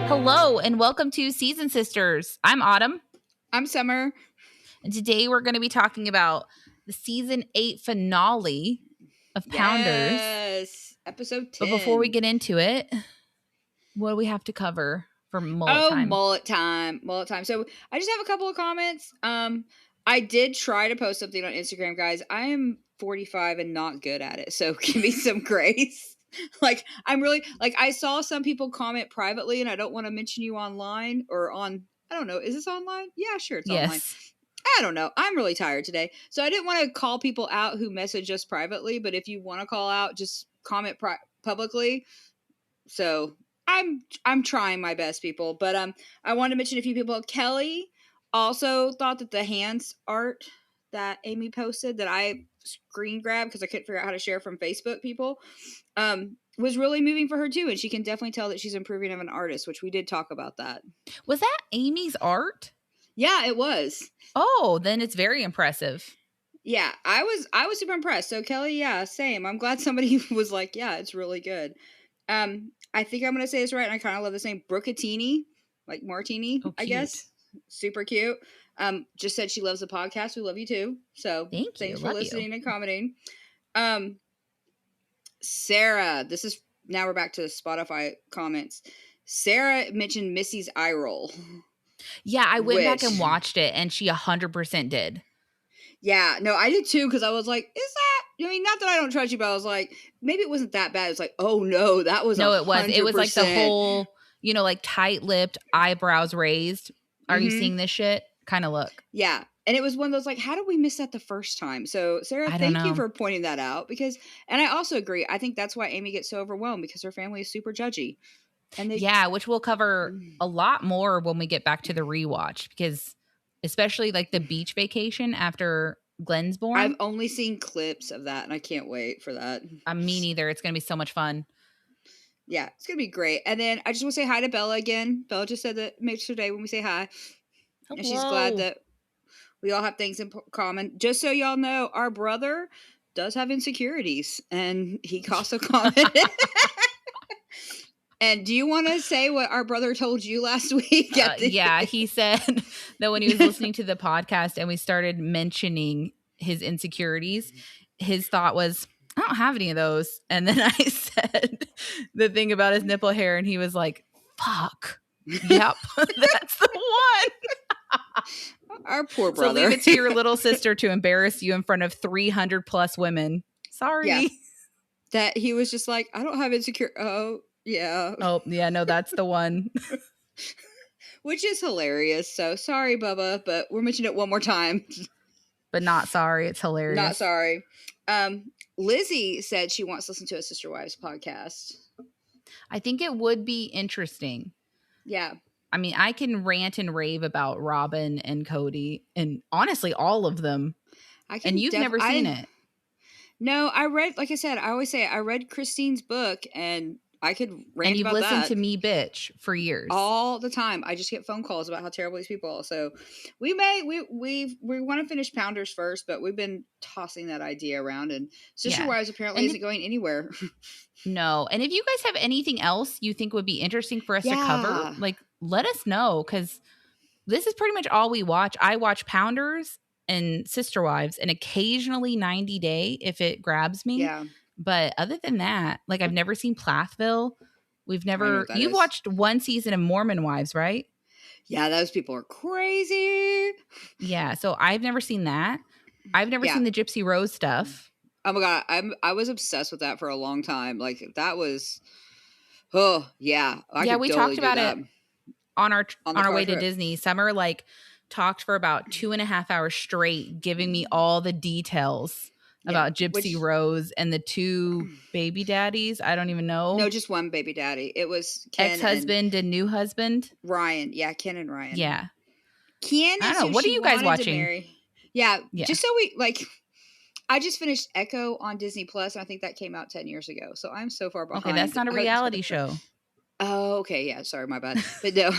Hello and welcome to Season Sisters. I'm Autumn. I'm Summer. And today we're going to be talking about the season 8 finale of Pounders. Yes, episode 10. But before we get into it, what do we have to cover for mullet time? Mullet time. So I just have a couple of comments. I did try to post something on Instagram, guys. I am 45 and not good at it, so give me some grace. I saw some people comment privately, and I don't want to mention you online or on, I don't know, is this online? Yeah, sure, it's online. I don't know. I'm really tired today. So I didn't want to call people out who message us privately, but if you want to call out, just comment publicly. So I'm trying my best, people. But I wanted to mention a few people. Kelly also thought that the hands art that Amy posted that I screen grabbed because I couldn't figure out how to share from Facebook, people, was really moving for her too. And she can definitely tell that she's improving as an artist, which we did talk about that. Was that Amy's art? Yeah, it was. Oh, then it's very impressive. Yeah, I was super impressed. So Kelly, yeah, same. I'm glad somebody was like, yeah, it's really good. I think I'm gonna say this right, and I kind of love this name, Brookatini, like Martini, I guess. Super cute. Just said she loves the podcast. We love you too. So thanks for listening and commenting. Sarah, now we're back to the Spotify comments. Sarah mentioned Missy's eye roll. Yeah, I went back and watched it, and she 100% did. Yeah, no, I did too, because I was like, is that, I mean, not that I don't trust you, but I was like, maybe it wasn't that bad. It's like, oh no, that was No, 100%. It was like the whole, like tight-lipped, eyebrows raised. Are you seeing this shit? Kind of look. Yeah, and it was one of those like, how did we miss that the first time? So Sarah, thank you for pointing that out, and I also agree. I think that's why Amy gets so overwhelmed, because her family is super judgy. And which we'll cover a lot more when we get back to the rewatch, because especially like the beach vacation after Glenn's born. I've only seen clips of that, and I can't wait for that. Me neither. It's going to be so much fun. Yeah, it's going to be great. And then I just want to say hi to Bella again. Bella just said that makes her day when we say hi. Hello. And she's glad that we all have things in common. Just so y'all know, our brother does have insecurities, and he also commented. And do you want to say what our brother told you last week? Yeah, he said that when he was listening to the podcast and we started mentioning his insecurities, his thought was, I don't have any of those. And then I said the thing about his nipple hair, and he was like, fuck. Yep, that's the one. Our poor brother. So leave it to your little sister to embarrass you in front of 300 plus women. Sorry. Yeah. That he was just like, I don't have insecure. Oh, yeah. Oh, yeah, no, that's the one. Which is hilarious. So sorry, Bubba, but we're mentioning it one more time. But not sorry. It's hilarious. Not sorry. Lizzie said she wants to listen to a Sister Wives podcast. I think it would be interesting. Yeah. I mean, I can rant and rave about Robin and Cody and honestly all of them. And you've never seen it. No, I read, like I said, I always say I read Christine's book, and I could rant about that. And you've listened to me bitch for years. All the time. I just get phone calls about how terrible these people are. So we want to finish Pounders first, but we've been tossing that idea around, and Sister Wives apparently isn't going anywhere. No. And if you guys have anything else you think would be interesting for us to cover, like, let us know, because this is pretty much all we watch. I watch Pounders and Sister Wives, and occasionally 90 Day if it grabs me. Yeah. But other than that, like, I've never seen Plathville. You've watched one season of Mormon Wives, right? Yeah, those people are crazy. Yeah, so I've never seen that. I've never seen the Gypsy Rose stuff. Oh my God, I was obsessed with that for a long time. Like, that was, oh yeah. We talked about it on our way to Disney. Summer talked for about 2.5 hours straight, giving me all the details about Gypsy Rose and the 2 baby daddies. I don't even know. No, just one baby daddy. It was Ken ex-husband and new husband. Ryan. Yeah, Ken and Ryan. Yeah. Ken. I don't know. What are you guys watching? Yeah, just so I just finished Echo on Disney Plus, and I think that came out 10 years ago. So I'm so far behind. Okay, that's not a reality show. Oh, okay. Yeah, sorry, my bad. But no.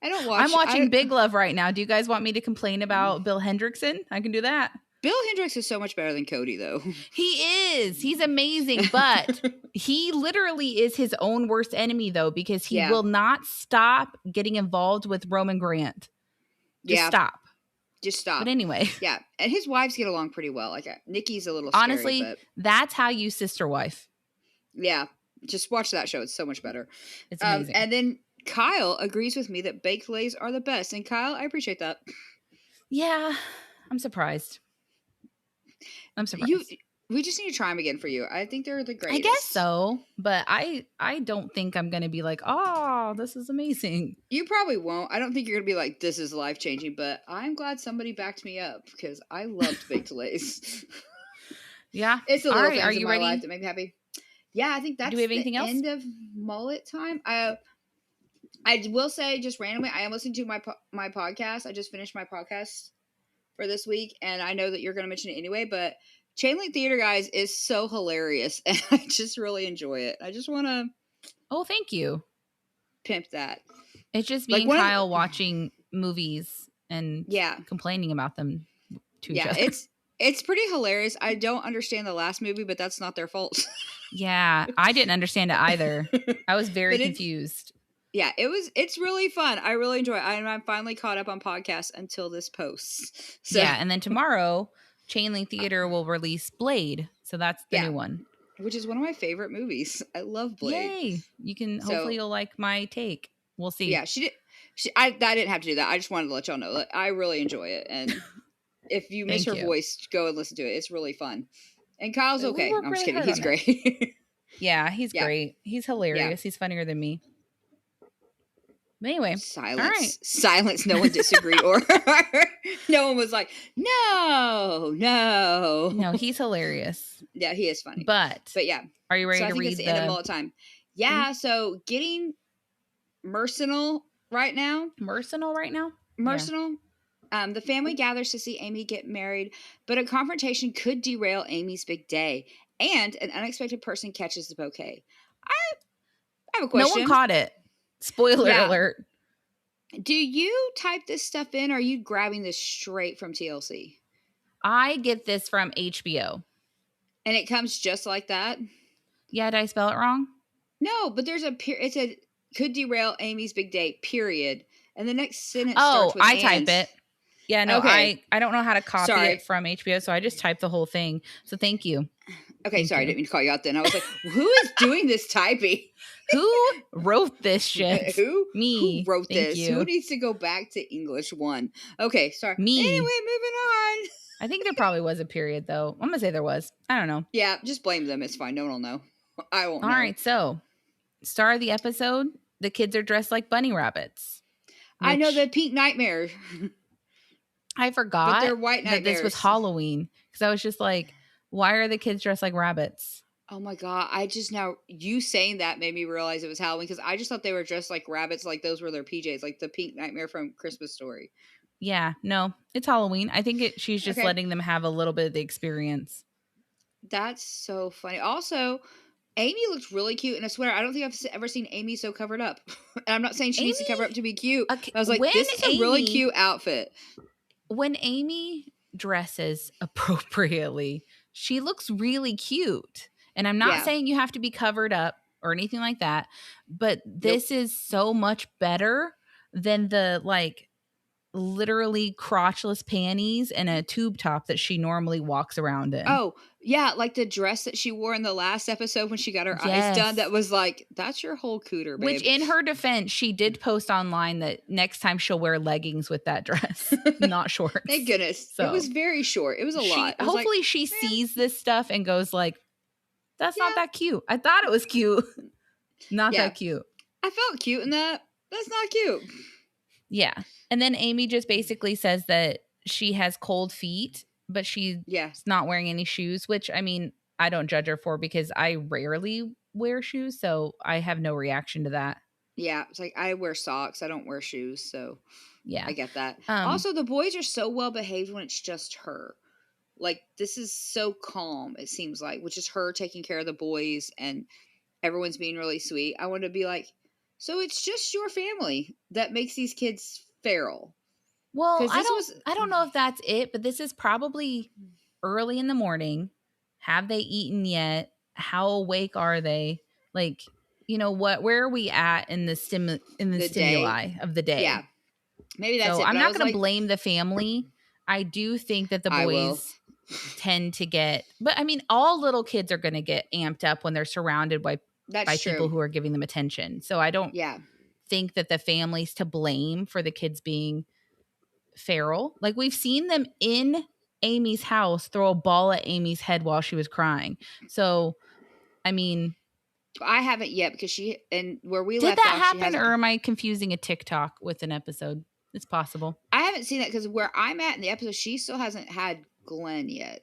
I don't watch. I'm watching Big Love right now. Do you guys want me to complain about Bill Hendrickson? I can do that. Bill Hendricks is so much better than Cody, though. He is. He's amazing, but he literally is his own worst enemy, though, because he will not stop getting involved with Roman Grant. Just stop. Just stop. But anyway. Yeah. And his wives get along pretty well. Like, Nikki's a little honestly, scary, but that's how you sister wife. Yeah. Just watch that show. It's so much better. It's amazing. And then Kyle agrees with me that baked lays are the best. And Kyle, I appreciate that. Yeah. I'm surprised. We just need to try them again for you. I think they're the greatest. I guess so, but I don't think I'm going to be like, oh, this is amazing. You probably won't. I don't think you're going to be like, this is life-changing, but I'm glad somebody backed me up because I loved baked lays. Yeah. It's a little things in my life that make me happy. Yeah, I think that's Do we have anything else? End of mullet time. I will say just randomly, I am listening to my podcast. I just finished my podcast for this week, and I know that you're going to mention it anyway, but Chain Link Theater, guys, is so hilarious, and I just really enjoy it. I just want to... Oh, thank you. Pimp that. It's just me and Kyle watching movies and complaining about them to each other. It's pretty hilarious. I don't understand the last movie, but that's not their fault. Yeah, I didn't understand it either. I was very confused. Yeah, it's really fun. I really enjoy it. I'm finally caught up on podcasts until this posts. So. Yeah, and then tomorrow... Chain Link Theater will release Blade, so that's the new one, which is one of my favorite movies. I love Blade. Yay! You can hopefully you'll like my take. We'll see. Yeah, I didn't have to do that. I just wanted to let y'all know that I really enjoy it, and if you miss her voice, go and listen to it. It's really fun. And Kyle's okay. I'm just kidding. He's great. Yeah, he's great. He's hilarious. Yeah. He's funnier than me. But anyway, silence. No one disagreed, or no one was like, no. He's hilarious. Yeah, he is funny. But yeah, are you ready to read the end of mullet time? Yeah. So getting Mercinal right now. Mercinal. Yeah. The family gathers to see Amy get married, but a confrontation could derail Amy's big day, and an unexpected person catches the bouquet. I have a question. No one caught it. Spoiler alert. Do you type this stuff in, or are you grabbing this straight from TLC? I get this from HBO. And it comes just like that? Yeah, did I spell it wrong? No, but there's it said, could derail Amy's big day, period. And the next sentence starts with type it. Yeah, no, okay. I don't know how to copy it from HBO, so I just typed the whole thing. So thank you. Okay, sorry, I didn't mean to call you out then. I was like, who is doing this typing? Who wrote this shit? Me. Who wrote this? You. Who needs to go back to English 1? Okay, sorry. Me. Anyway, moving on. I think there probably was a period, though. I'm going to say there was. I don't know. Yeah, just blame them. It's fine. No one will know. I won't know. All right, so star of the episode, the kids are dressed like bunny rabbits. I know, the pink nightmare. I forgot but they're white nightmares. That this was Halloween, because I was just like, why are the kids dressed like rabbits? Oh my God. You saying that made me realize it was Halloween, because I just thought they were dressed like rabbits, like those were their PJs, like the pink nightmare from Christmas Story. Yeah, no, it's Halloween. I think she's just letting them have a little bit of the experience. That's so funny. Also, Amy looks really cute, and I swear, I don't think I've ever seen Amy so covered up. And I'm not saying she needs to cover up to be cute. I was like, this is a really cute outfit. When Amy dresses appropriately, she looks really cute. And I'm not saying you have to be covered up or anything like that, but this is so much better than the literally crotchless panties and a tube top that she normally walks around in. Oh, yeah, like the dress that she wore in the last episode when she got her eyes done. That was like, that's your whole cooter, babe. Which, in her defense, she did post online that next time she'll wear leggings with that dress, not shorts. Thank goodness. So, it was very short. It was a lot. Hopefully she sees this stuff and goes like, that's not that cute. I thought it was cute. Not that cute. I felt cute in that. That's not cute. Yeah. And then Amy just basically says that she has cold feet, but she's not wearing any shoes, which, I mean, I don't judge her for, because I rarely wear shoes, so I have no reaction to that. Yeah. It's like, I wear socks. I don't wear shoes, so yeah, I get that. Also, the boys are so well behaved when it's just her. Like, this is so calm, it seems like, which is her taking care of the boys and everyone's being really sweet. I want to be like, so it's just your family that makes these kids feral. Well, Because this was I don't know if that's it, but this is probably early in the morning. Have they eaten yet? How awake are they? Like, where are we at in the the day. stimuli of the Yeah, day? maybe that's So it. I'm But I not was going to like, blame the family. I do think that the I will. boys tend to get, but I mean, all little kids are going to get amped up when they're surrounded by That's people true. who are giving them attention. So I don't Yeah. think that the family's to blame for the kids being feral. Like we've seen them in Amy's house throw a ball at Amy's head while she was crying. So, I mean, I haven't yet because and where we did left that off, she happen hasn't. or am I confusing a TikTok with an episode? It's possible. I haven't seen that because where I'm at in the episode, she still hasn't had Glenn yet.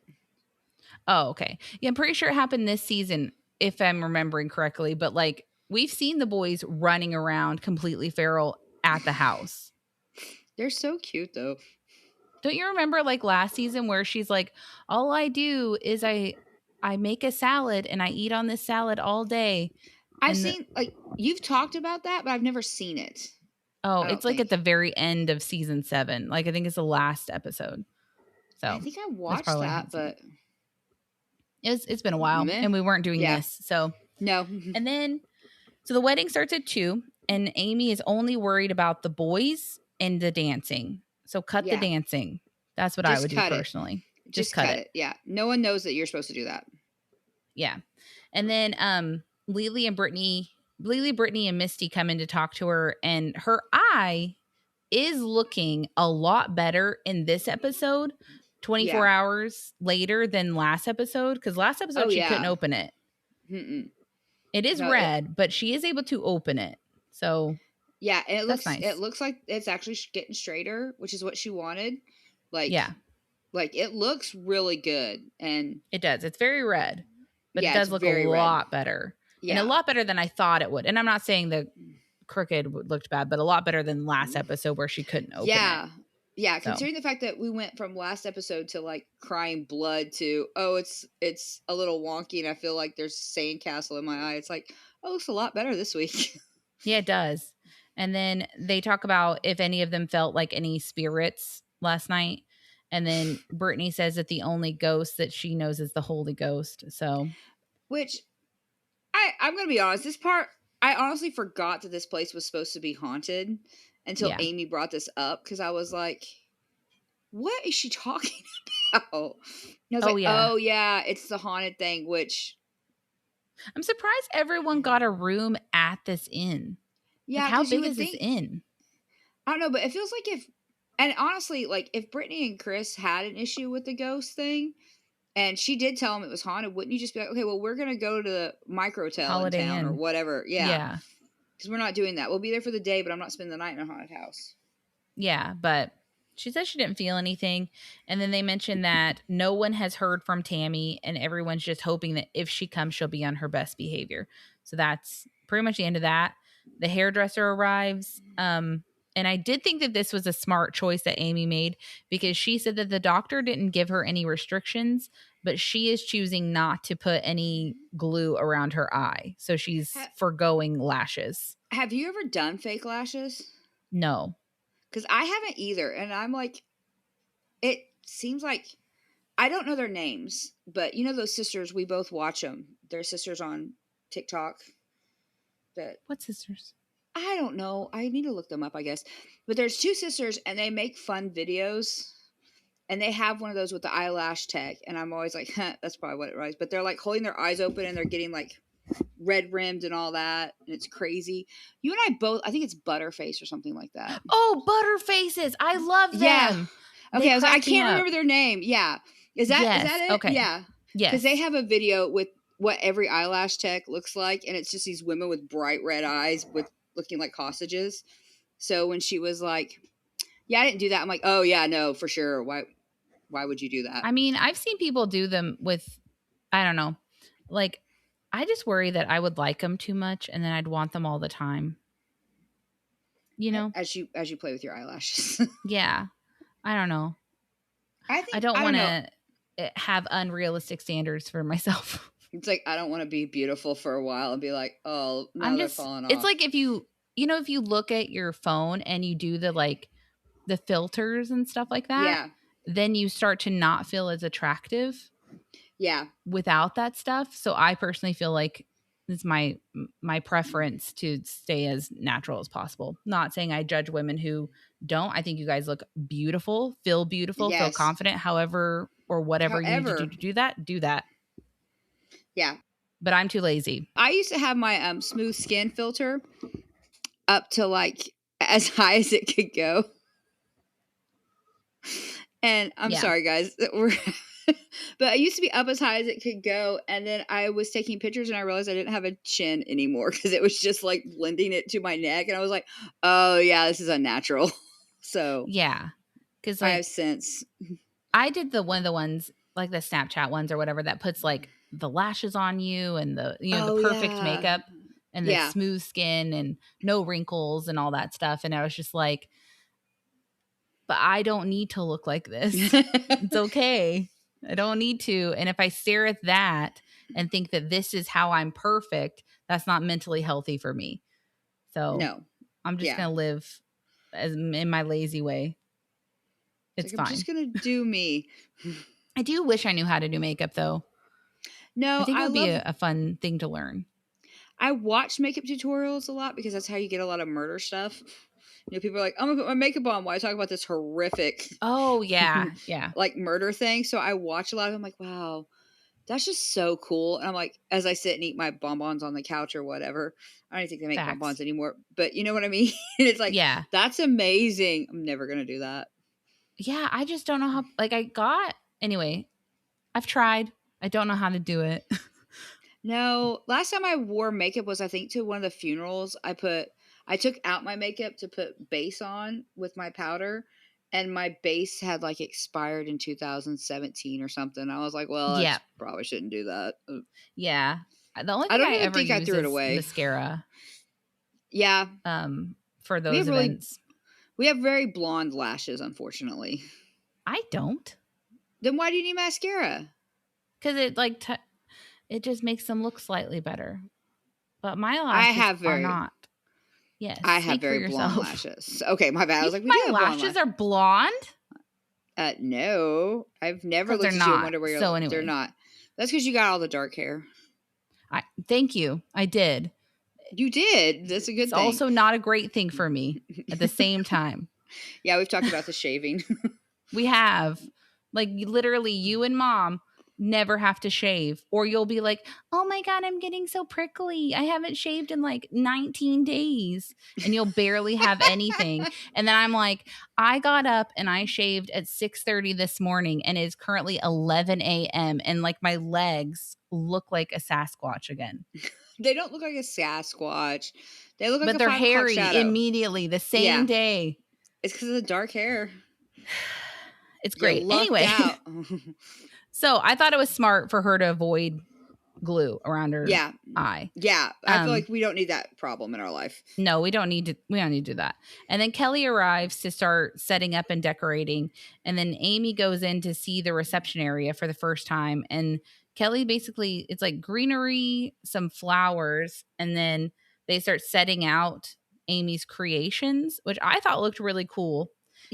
Oh, okay. Yeah, I'm pretty sure it happened this season, if I'm remembering correctly. But like, we've seen the boys running around completely feral at the house. They're so cute though. Don't you remember like last season where she's like, all I do is I make a salad and I eat on this salad all day. I've And seen like you've talked about that, but I've never seen it. oh, I don't it's like at think. the very end of season 7. Like I think it's the last episode. I So think I that's watched probably why I that, haven't seen but it. It's been a while meh. and we weren't doing Yeah. this. So No. and then so the wedding starts at 2 and Amy is only worried about the boys and the dancing. So cut the Yeah. dancing. That's what I Just would do cut it. personally. Just cut cut it. it. Yeah. No one knows that you're supposed to do that. Yeah. And then Lily, Brittany, and Misty come in to talk to her, and her eye is looking a lot better in this episode, 24 Yeah. hours later than last episode. Because last episode Oh she couldn't yeah. open it. Mm-mm. It is No. red, but she is able to open it. So Yeah, and that's nice. it looks like it's actually getting straighter, which is what she wanted. Like Yeah. Like it looks really good, and It does. It's very red, but yeah, it does it's look a very red. lot better. And a Yeah. lot better than I thought it would. And I'm not saying the crooked looked bad, but a lot better than last episode where she couldn't open Yeah. it. Yeah, So. considering the fact that we went from last episode to like crying blood to it's a little wonky and I feel like there's sandcastle in my eye. It's like, oh, it's a lot better this week. Yeah, it does. And then they talk about if any of them felt like any spirits last night. And then Brittany says that the only ghost that she knows is the Holy Ghost. So, Which I'm gonna be honest, this part I honestly forgot that this place was supposed to be haunted until Yeah. Amy brought this up because I was like, what is she talking about? And I was yeah. oh yeah, it's the haunted thing, which I'm surprised everyone got a room at this inn. yeah, Like, how 'cause you big would is this think inn? I don't know, but it feels like and honestly, like if Brittany and Chris had an issue with the ghost thing, and she did tell him it was haunted, wouldn't you just be like, okay, well, we're gonna go to the microtel Holiday in town or Inn. whatever? Yeah, Yeah. because we're not doing that. We'll be there for the day, but I'm not spending the night in a haunted house. Yeah, but she said she didn't feel anything. And then they mentioned that no one has heard from Tammy and everyone's just hoping that if she comes, she'll be on her best behavior. So that's pretty much the end of that. The hairdresser arrives. And I did think that this was a smart choice that Amy made because she said that the doctor didn't give her any restrictions, but she is choosing not to put any glue around her eye. So she's forgoing lashes. Have you ever done fake lashes? No. Because I haven't either. And I'm like, it seems like, I don't know their names, but you know those sisters, we both watch them. They're sisters on TikTok. What sisters? I don't know. I need to look them up, I guess. But there's two sisters and they make fun videos. And they have one of those with the eyelash tech. And I'm always like, huh, that's probably what it was. But they're like holding their eyes open and they're getting like red rimmed and all that. And it's crazy. You and I both, I think it's Butterface or something like that. Oh, Butterfaces. I love them. Yeah. Okay, I can't remember their name. Yeah. Is that it? Okay. Yeah. Yes. Because they have a video with what every eyelash tech looks like. And it's just these women with bright red eyes with looking like hostages. So when she was like, yeah, I didn't do that. I'm like, oh yeah, no, for sure. Why would you do that? I mean, I've seen people do them with, I don't know. Like, I just worry that I would like them too much and then I'd want them all the time. You know? As you play with your eyelashes. Yeah. I don't know. I don't want to have unrealistic standards for myself. It's like, I don't want to be beautiful for a while and be like, oh, now they're falling off. It's like if you look at your phone and you do the the filters and stuff like that, Yeah. then you start to not feel as attractive Yeah. without that stuff. So I personally feel like it's my preference to stay as natural as possible. Not saying I judge women who don't. I think you guys look beautiful, feel Yes. confident, however or whatever you need to do However, to do that, do that. yeah. But I'm too lazy. I used to have my smooth skin filter up to like as high as it could go. And I'm Yeah. sorry, guys, that we're but I used to be up as high as it could go, and then I was taking pictures, and I realized I didn't have a chin anymore because it was just like blending it to my neck, and I was like, "Oh yeah, this is unnatural." So Yeah. Because I like have since, I did the ones like the Snapchat ones or whatever that puts like the lashes on you and the the oh perfect yeah, makeup and the yeah, smooth skin and no wrinkles and all that stuff. And I was just like, but I don't need to look like this. It's okay. I don't need to. And if I stare at that and think that this is how I'm perfect, that's not mentally healthy for me. So no, I'm just yeah. gonna live as in my lazy way. It's It's like I'm fine. just gonna do me. I do wish I knew how to do makeup though. I No, think it I would be love. a fun thing to learn. I watch makeup tutorials a lot because that's how you get a lot of murder stuff. People are like, "I'm gonna put my makeup on." While I talk about this horrific, Oh, yeah. Yeah. like murder thing. So I watch a lot of them. Like, wow, that's just so cool. And I'm like, as I sit and eat my bonbons on the couch or whatever, I don't even think they make bonbons Facts. anymore. But you know what I mean? And it's like, Yeah. that's amazing. I'm never gonna do that. Yeah, I just don't know how like anyway, I've tried. I don't know how to do it. No, last time I wore makeup was I think to one of the funerals. I took out my makeup to put base on with my powder, and my base had like expired in 2017 or something. I was like, well, I Yeah. probably shouldn't do that. Yeah. The only I thing don't I even ever think I use threw it is away. mascara Yeah, for we those have really events. we have very blonde lashes, unfortunately. I don't Then why do you need mascara? cuz it like it just makes them look slightly better. But my I lashes have are very not. Yes, I have speak for very blonde yourself. lashes. Okay, my bad. I You was like, think we do my have blonde lashes lashes. are blonde? No, I've never Cuz they're looked at you and not. wondered where So they're anyway, not. That's because you got all the dark hair. thank you. I did. You did. That's a It's good thing. also not a great thing for me at the same time. Yeah, we've talked about the shaving. We have like literally you and mom never have to shave or you'll be like, "Oh my god, I'm getting so prickly. I haven't shaved in like 19 days." And you'll barely have anything. And then I'm like, "I got up and I shaved at 6:30 this morning and it's currently 11 a.m. and like my legs look like a Sasquatch again." They don't look like a Sasquatch. They look like But a they're 5 o'clock hairy shadow. immediately the same Yeah, day. it's because of the dark hair. It's You great. lucked Anyway, out. so I thought it was smart for her to avoid glue around her Yeah, eye. yeah. I feel like we don't need that problem in our life. No, we don't need to do that. And then Kelly arrives to start setting up and decorating. And then Amy goes in to see the reception area for the first time. And Kelly basically, it's like greenery, some flowers, and then they start setting out Amy's creations, which I thought looked really cool.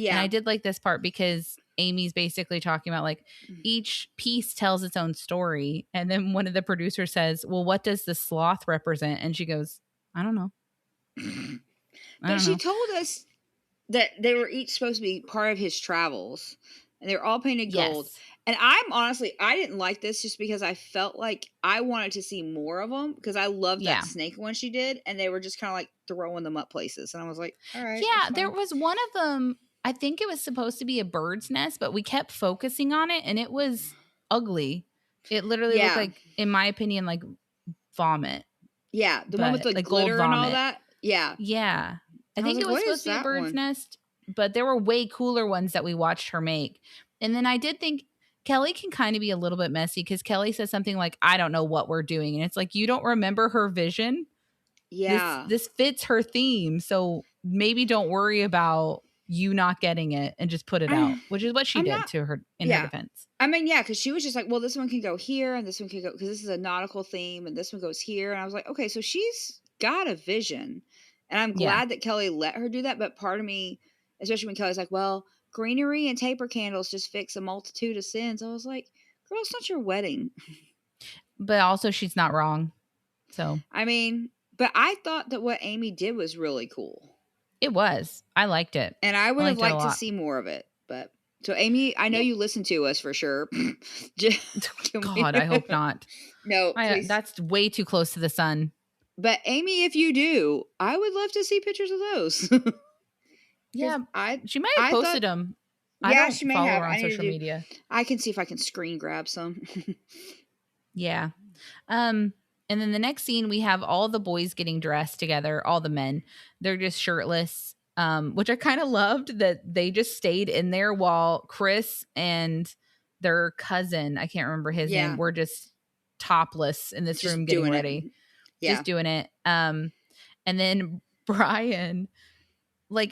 And I Yeah, did like this part because Amy's basically talking about like each piece tells its own story. And then one of the producers says, "Well, what does the sloth represent?" And she goes, "I don't know. I but don't she know." told us that they were each supposed to be part of his travels, and they're all painted gold. Yes. And I didn't like this just because I felt like I wanted to see more of them because I loved that Yeah. snake one she did, and they were just kind of like throwing them up places, and I was like, all right, that's Yeah. There fine. was one of them. I think it was supposed to be a bird's nest, but we kept focusing on it and it was ugly. It literally looked Yeah, like, in my opinion, like vomit, yeah, the one with but the like gold glitter and all vomit. that. Yeah, Yeah. I I was think like, it was what supposed is to be a that bird's one? nest, but there were way cooler ones that we watched her make. And then I did think Kelly can kind of be a little bit messy because Kelly says something like, "I don't know what we're doing." And it's like, you don't remember her vision. Yeah, This fits her theme. So maybe don't worry about you not getting it and just put it out, I, which is what she I'm did not. to her in her Yeah, defense. I mean, yeah, because she was just like, well, this one can go here, and this one can go because this is a nautical theme, and this one goes here, and I was like, okay, so she's got a vision, and I'm Yeah. glad that Kelly let her do that. But part of me especially when Kelly's like, well, greenery and taper candles just fix a multitude of sins. I was like, girl, it's not your wedding. But also, she's not wrong. So I mean, but I thought that what Amy did was really cool. it was. I liked it. And I would have liked it a liked to lot. see more of it. But so Amy, I know you listen to us for sure. God, I hope not. No, please. That's way too close to the sun. But Amy, if you do, I would love to see pictures of those. Yeah, she might have I posted thought- them. Yeah, I don't she may follow have. her I on need to social do- media. I can see if I can screen grab some. Yeah. And then the next scene, we have all the boys getting dressed together, all the men. They're just shirtless, which I kind of loved that they just stayed in there while Chris and their cousin, I can't remember his name, were just topless in this room getting ready. Yeah. Just doing it. And then Brian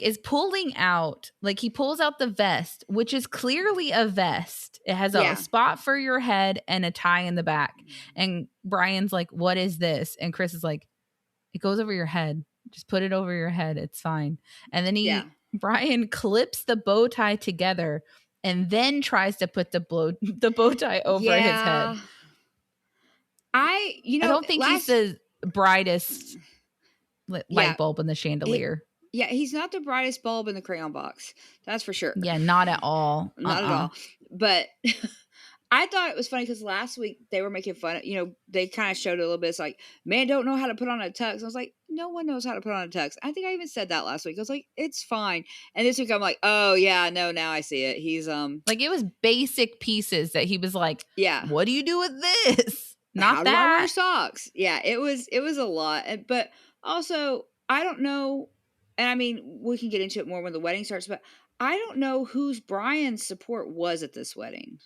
is pulling out, he pulls out the vest, which is clearly a vest. It has a spot for your head and a tie in the back. And Brian's like, what is this? And Chris is like, it goes over your head. Just put it over your head. It's fine. And then Brian clips the bow tie together and then tries to put the bow tie over his head. I don't think he's the brightest light bulb in the chandelier. He's not the brightest bulb in the crayon box. That's for sure. Yeah, not at all. Not at all. But I thought it was funny because last week they were making fun of, they kind of showed a little bit. It's like, man, don't know how to put on a tux. I was like, no one knows how to put on a tux. I think I even said that last week. I was like, it's fine. And this week I'm like, oh yeah, no, now I see it. He's it was basic pieces that he was like, yeah, what do you do with this? Not how that. do I wear socks? Yeah, it was a lot. But also, I don't know. And I mean, we can get into it more when the wedding starts, but I don't know whose Brian's support was at this wedding.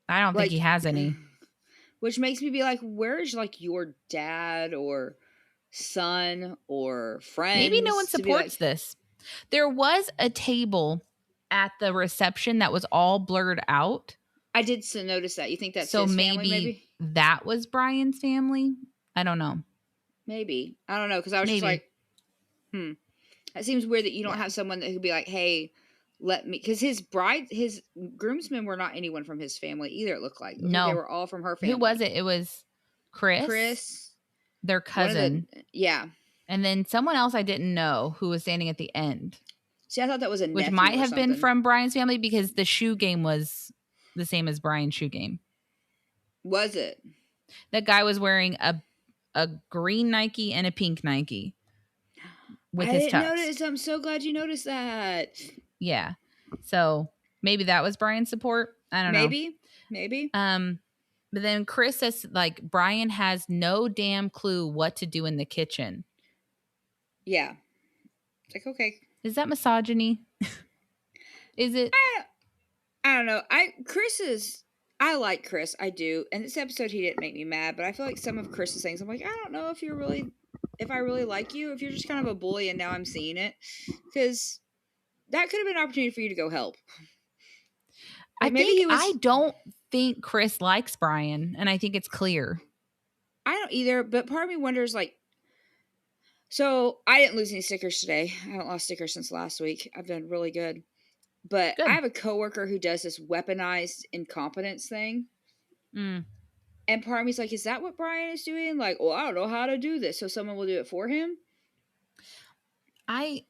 I don't think he has any. Which makes me be like, where's your dad or son or friends? Maybe no one supports this. There was a table at the reception that was all blurred out. I did notice that. You think that's so his maybe family, maybe? That was Brian's family? I don't know. Maybe. I don't know, because I was just like, It seems weird that you don't have someone that could be like, hey, let me, because his groomsmen were not anyone from his family either, it looked like. No. They were all from her family. Who was it? It was Chris. Their cousin. Yeah. And then someone else I didn't know who was standing at the end. See, I thought that was a nephew. Which might have been from Brian's family because the shoe game was the same as Brian's shoe game. Was it? That guy was wearing a green Nike and a pink Nike. With his tux. I didn't notice. I'm so glad you noticed that. Yeah. So maybe that was Brian's support. I don't know. Maybe. But then Chris says Brian has no damn clue what to do in the kitchen. Yeah. It's like, okay. Is that misogyny? Is it? I don't know. I like Chris. I do. And this episode he didn't make me mad, but I feel like some of Chris's things, I'm like, I don't know if I really like you, if you're just kind of a bully and now I'm seeing it. Because that could have been an opportunity for you to go help. I don't think Chris likes Brian, and I think it's clear. I don't either, but part of me wonders, so I didn't lose any stickers today. I haven't lost stickers since last week. I've done really good. But I have a coworker who does this weaponized incompetence thing. Mm. And part of me is like, is that what Brian is doing? I don't know how to do this. So someone will do it for him? I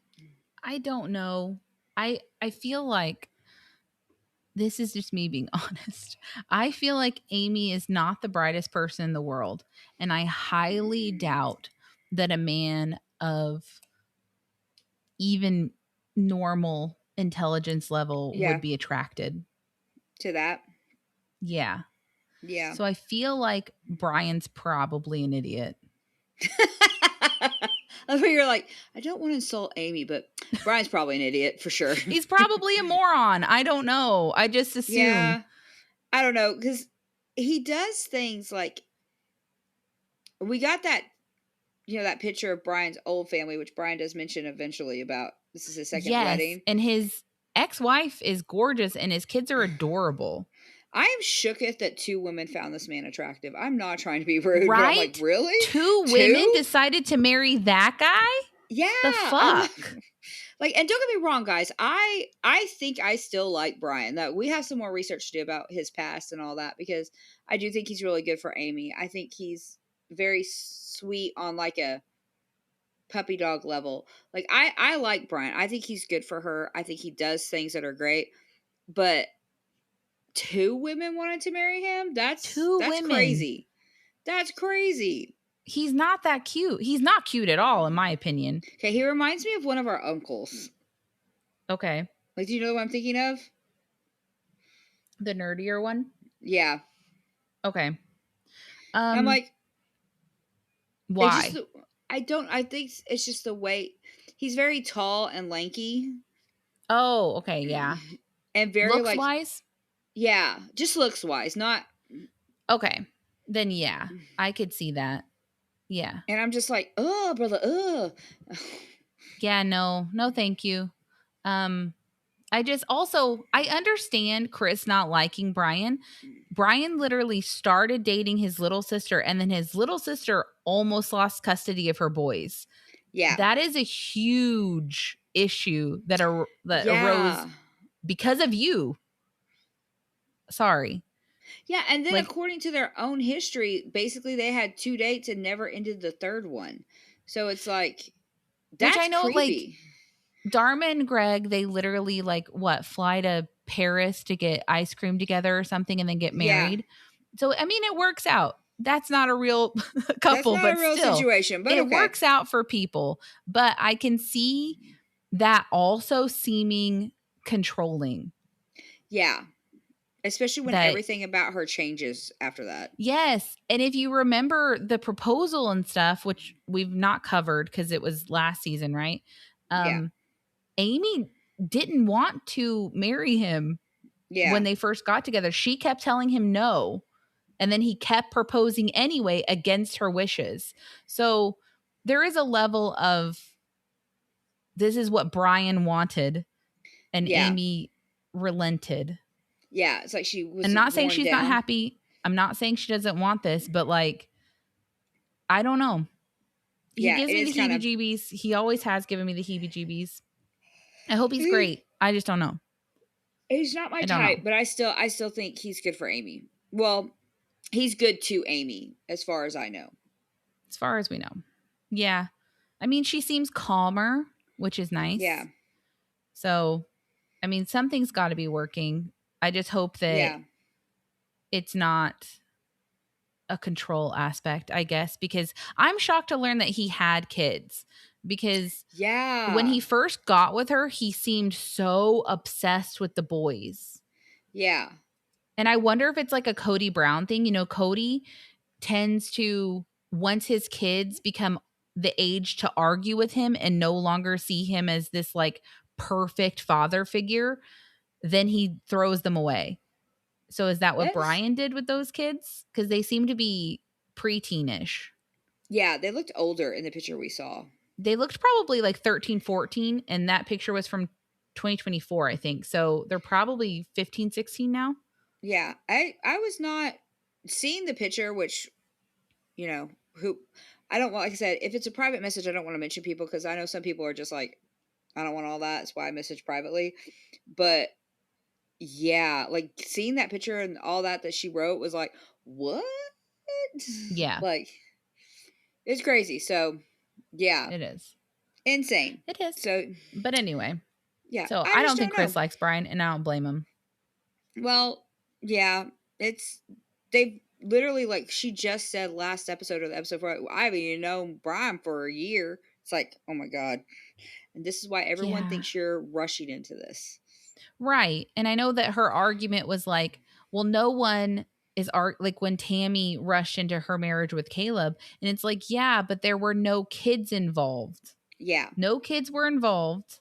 don't know. I feel like this is just me being honest. I feel like Amy is not the brightest person in the world. And I highly doubt that a man of even normal intelligence level would be attracted to that. Yeah. Yeah. So I feel like Brian's probably an idiot. That's where you're like, I don't want to insult Amy, but Brian's probably an idiot for sure. He's probably a moron. I don't know. I just assume. Yeah. I don't know, because he does things we got that, that picture of Brian's old family, which Brian does mention eventually about this is his second wedding. And his ex-wife is gorgeous and his kids are adorable. I am shooketh that 2 women found this man attractive. I'm not trying to be rude, right? But I'm like, really? 2 women decided to marry that guy? Yeah. The fuck? Like, and don't get me wrong, guys. I think I still like Brian. That we have some more research to do about his past and all that, because I do think he's really good for Amy. I think he's very sweet on like a puppy dog level. Like I like Brian. I think he's good for her. I think he does things that are great. But two women wanted to marry him? Two That's women. crazy. That's crazy. He's not that cute. He's not cute at all, in my opinion. Okay, he reminds me of one of our uncles. Okay. Like, do you know what I'm thinking of? The nerdier one? Yeah. Okay. And I'm like, it's just Why? I think it's just the weight. He's very tall and lanky. Oh, okay, yeah. And very Looks like, wise? yeah, just looks wise, not. Okay. Then yeah, I could see that. Yeah. And I'm just like, oh, brother, Yeah, no, thank you. I understand Chris not liking Brian. Brian literally started dating his little sister, and then his little sister almost lost custody of her boys. Yeah. That is a huge issue that arose Yeah. because of you. Sorry. Yeah, and then Like, according to their own history, basically they had 2 dates and never ended the third one. So it's like, which I that's know, like, creepy. Dharma and Greg, they literally fly to Paris to get ice cream together or something and then get Yeah. married. So I mean, it works out. That's not a real That's couple, not but a real still, situation, but it okay. works out for people. But I can see that also seeming controlling. Yeah. Especially when That everything about her changes after that. yes, and if you remember the proposal and stuff, which we've not covered because it was last season, right? Yeah. Amy didn't want to marry him Yeah. when they first got together. She kept telling him no. And then he kept proposing anyway against her wishes. So there is a level of this is what Brian wanted, and Yeah. Amy relented. Yeah. It's like she was I'm not saying worn she's down. not happy. I'm not saying she doesn't want this, but like, I don't know. He Yeah, gives it me is the kind of. heebie-jeebies. He always has given me the heebie-jeebies. I hope he's great. I just don't know. He's not my I don't know. type, but I still think he's good for Amy. Well, he's good to Amy, as far as I know. As far as we know. Yeah. I mean, she seems calmer, which is nice. Yeah. So, I mean, something's got to be working. I just hope that it's not a control aspect, I guess, because I'm shocked to learn that he had kids. Because when he first got with her, he seemed so obsessed with the boys. Yeah. And I wonder if it's like a Cody Brown thing. You know, Cody tends to, once his kids become the age to argue with him and no longer see him as this like perfect father figure, then he throws them away. So is that what Brian did with those kids? Because they seem to be preteenish. Yeah, they looked older in the picture we saw. They looked probably like 13, 14, and that picture was from 2024, I think. So they're probably 15, 16 now. Yeah, I was not seeing the picture, which, you know, who I don't want, like I said, if it's a private message, I don't want to mention people because I know some people are just like, I don't want all that. That's why I message privately. But yeah, like seeing that picture and all that she wrote was like, what? Yeah. Like, it's crazy. So, yeah. It is. Insane. It is. So, but anyway. Yeah. So I don't think Chris likes Brian, and I don't blame him. Well, yeah. They've literally, like, she just said last episode of the episode 4, I haven't even known Brian for a year. It's like, oh my God. And this is why everyone thinks you're rushing into this. Right. And I know that her argument was like, well, no one is like when Tammy rushed into her marriage with Caleb. And it's like, yeah, but there were no kids involved. Yeah. No kids were involved.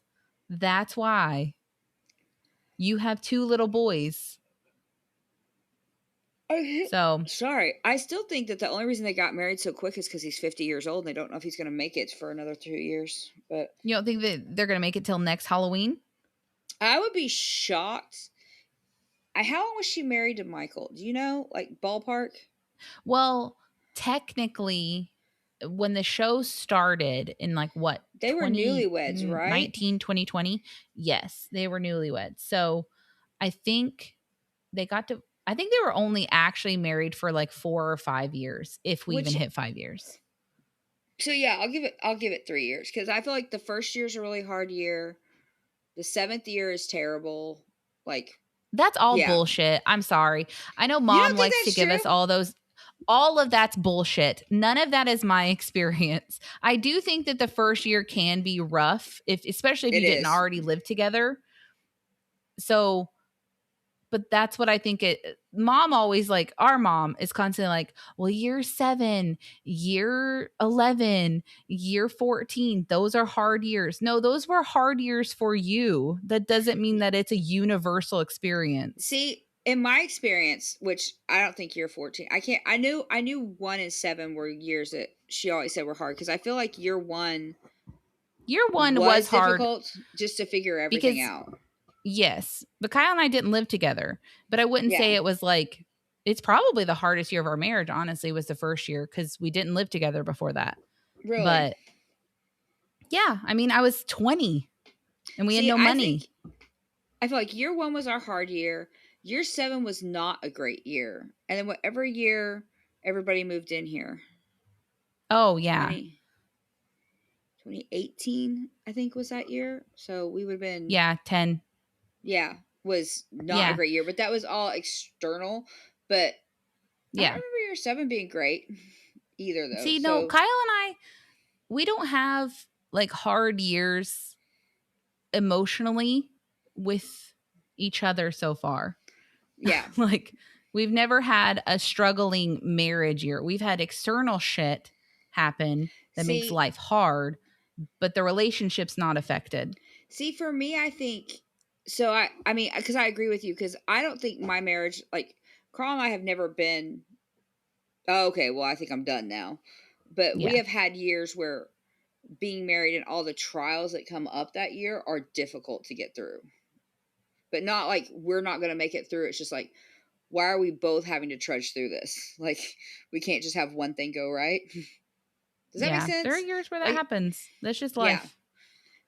That's why you have 2 little boys. So sorry. I still think that the only reason they got married so quick is because he's 50 years old and they don't know if he's going to make it for another 2 years. But you don't think that they're going to make it till next Halloween? I would be shocked. How long was she married to Michael? Do you know, like, ballpark? Well, technically, when the show started in like what, They were newlyweds, right? 2020. Yes, they were newlyweds. So I think they were only actually married for like 4 or 5 years, if we even Which, hit 5 years. so yeah, I'll give it 3 years, because I feel like the first year's a really hard year. The 7th year is terrible. Like, That's all yeah. bullshit. I'm sorry. I know You mom don't think likes to that's give us true? all of that's bullshit. None of that is my experience. I do think that the first year can be rough, especially if It you didn't is. already live together. So, but that's what I think mom always, like, our mom is constantly like, well, year 7, year 11, year 14, those are hard years. No, those were hard years for you. That doesn't mean that it's a universal experience. See, in my experience, which I don't think year 14, I knew 1 and 7 were years that she always said were hard, because I feel like year 1 Year 1 was was hard difficult just to figure everything because, out. yes, but Kyle and I didn't live together. But I wouldn't Yeah. say it was like, it's probably the hardest year of our marriage, honestly, was the first year, because we didn't live together before that. Really? But yeah, I mean, I was 20 and we had See, no money. I feel like year 1 was our hard year. Year 7 was not a great year. And then whatever year everybody moved in here. Oh, yeah. 2018, I think, was that year. So we would have been. Yeah, 10. Yeah, was not Yeah. a great year, but that was all external. But I don't Yeah. remember year 7 being great either, though. See, no, Kyle and I, we don't have like hard years emotionally with each other so far. Yeah. Like, we've never had a struggling marriage year. We've had external shit happen that makes life hard, but the relationship's not affected. See, for me, I think so. I mean, because I agree with you, because I don't think my marriage, like, Carl and I have never been. Oh, okay, well, I think I'm done now. But we Yeah. have had years where being married and all the trials that come up that year are difficult to get through. But not like we're not going to make it through. It's just like, why are we both having to trudge through this? Like, we can't just have one thing go right. Does that make sense? There are years where that happens. That's just life.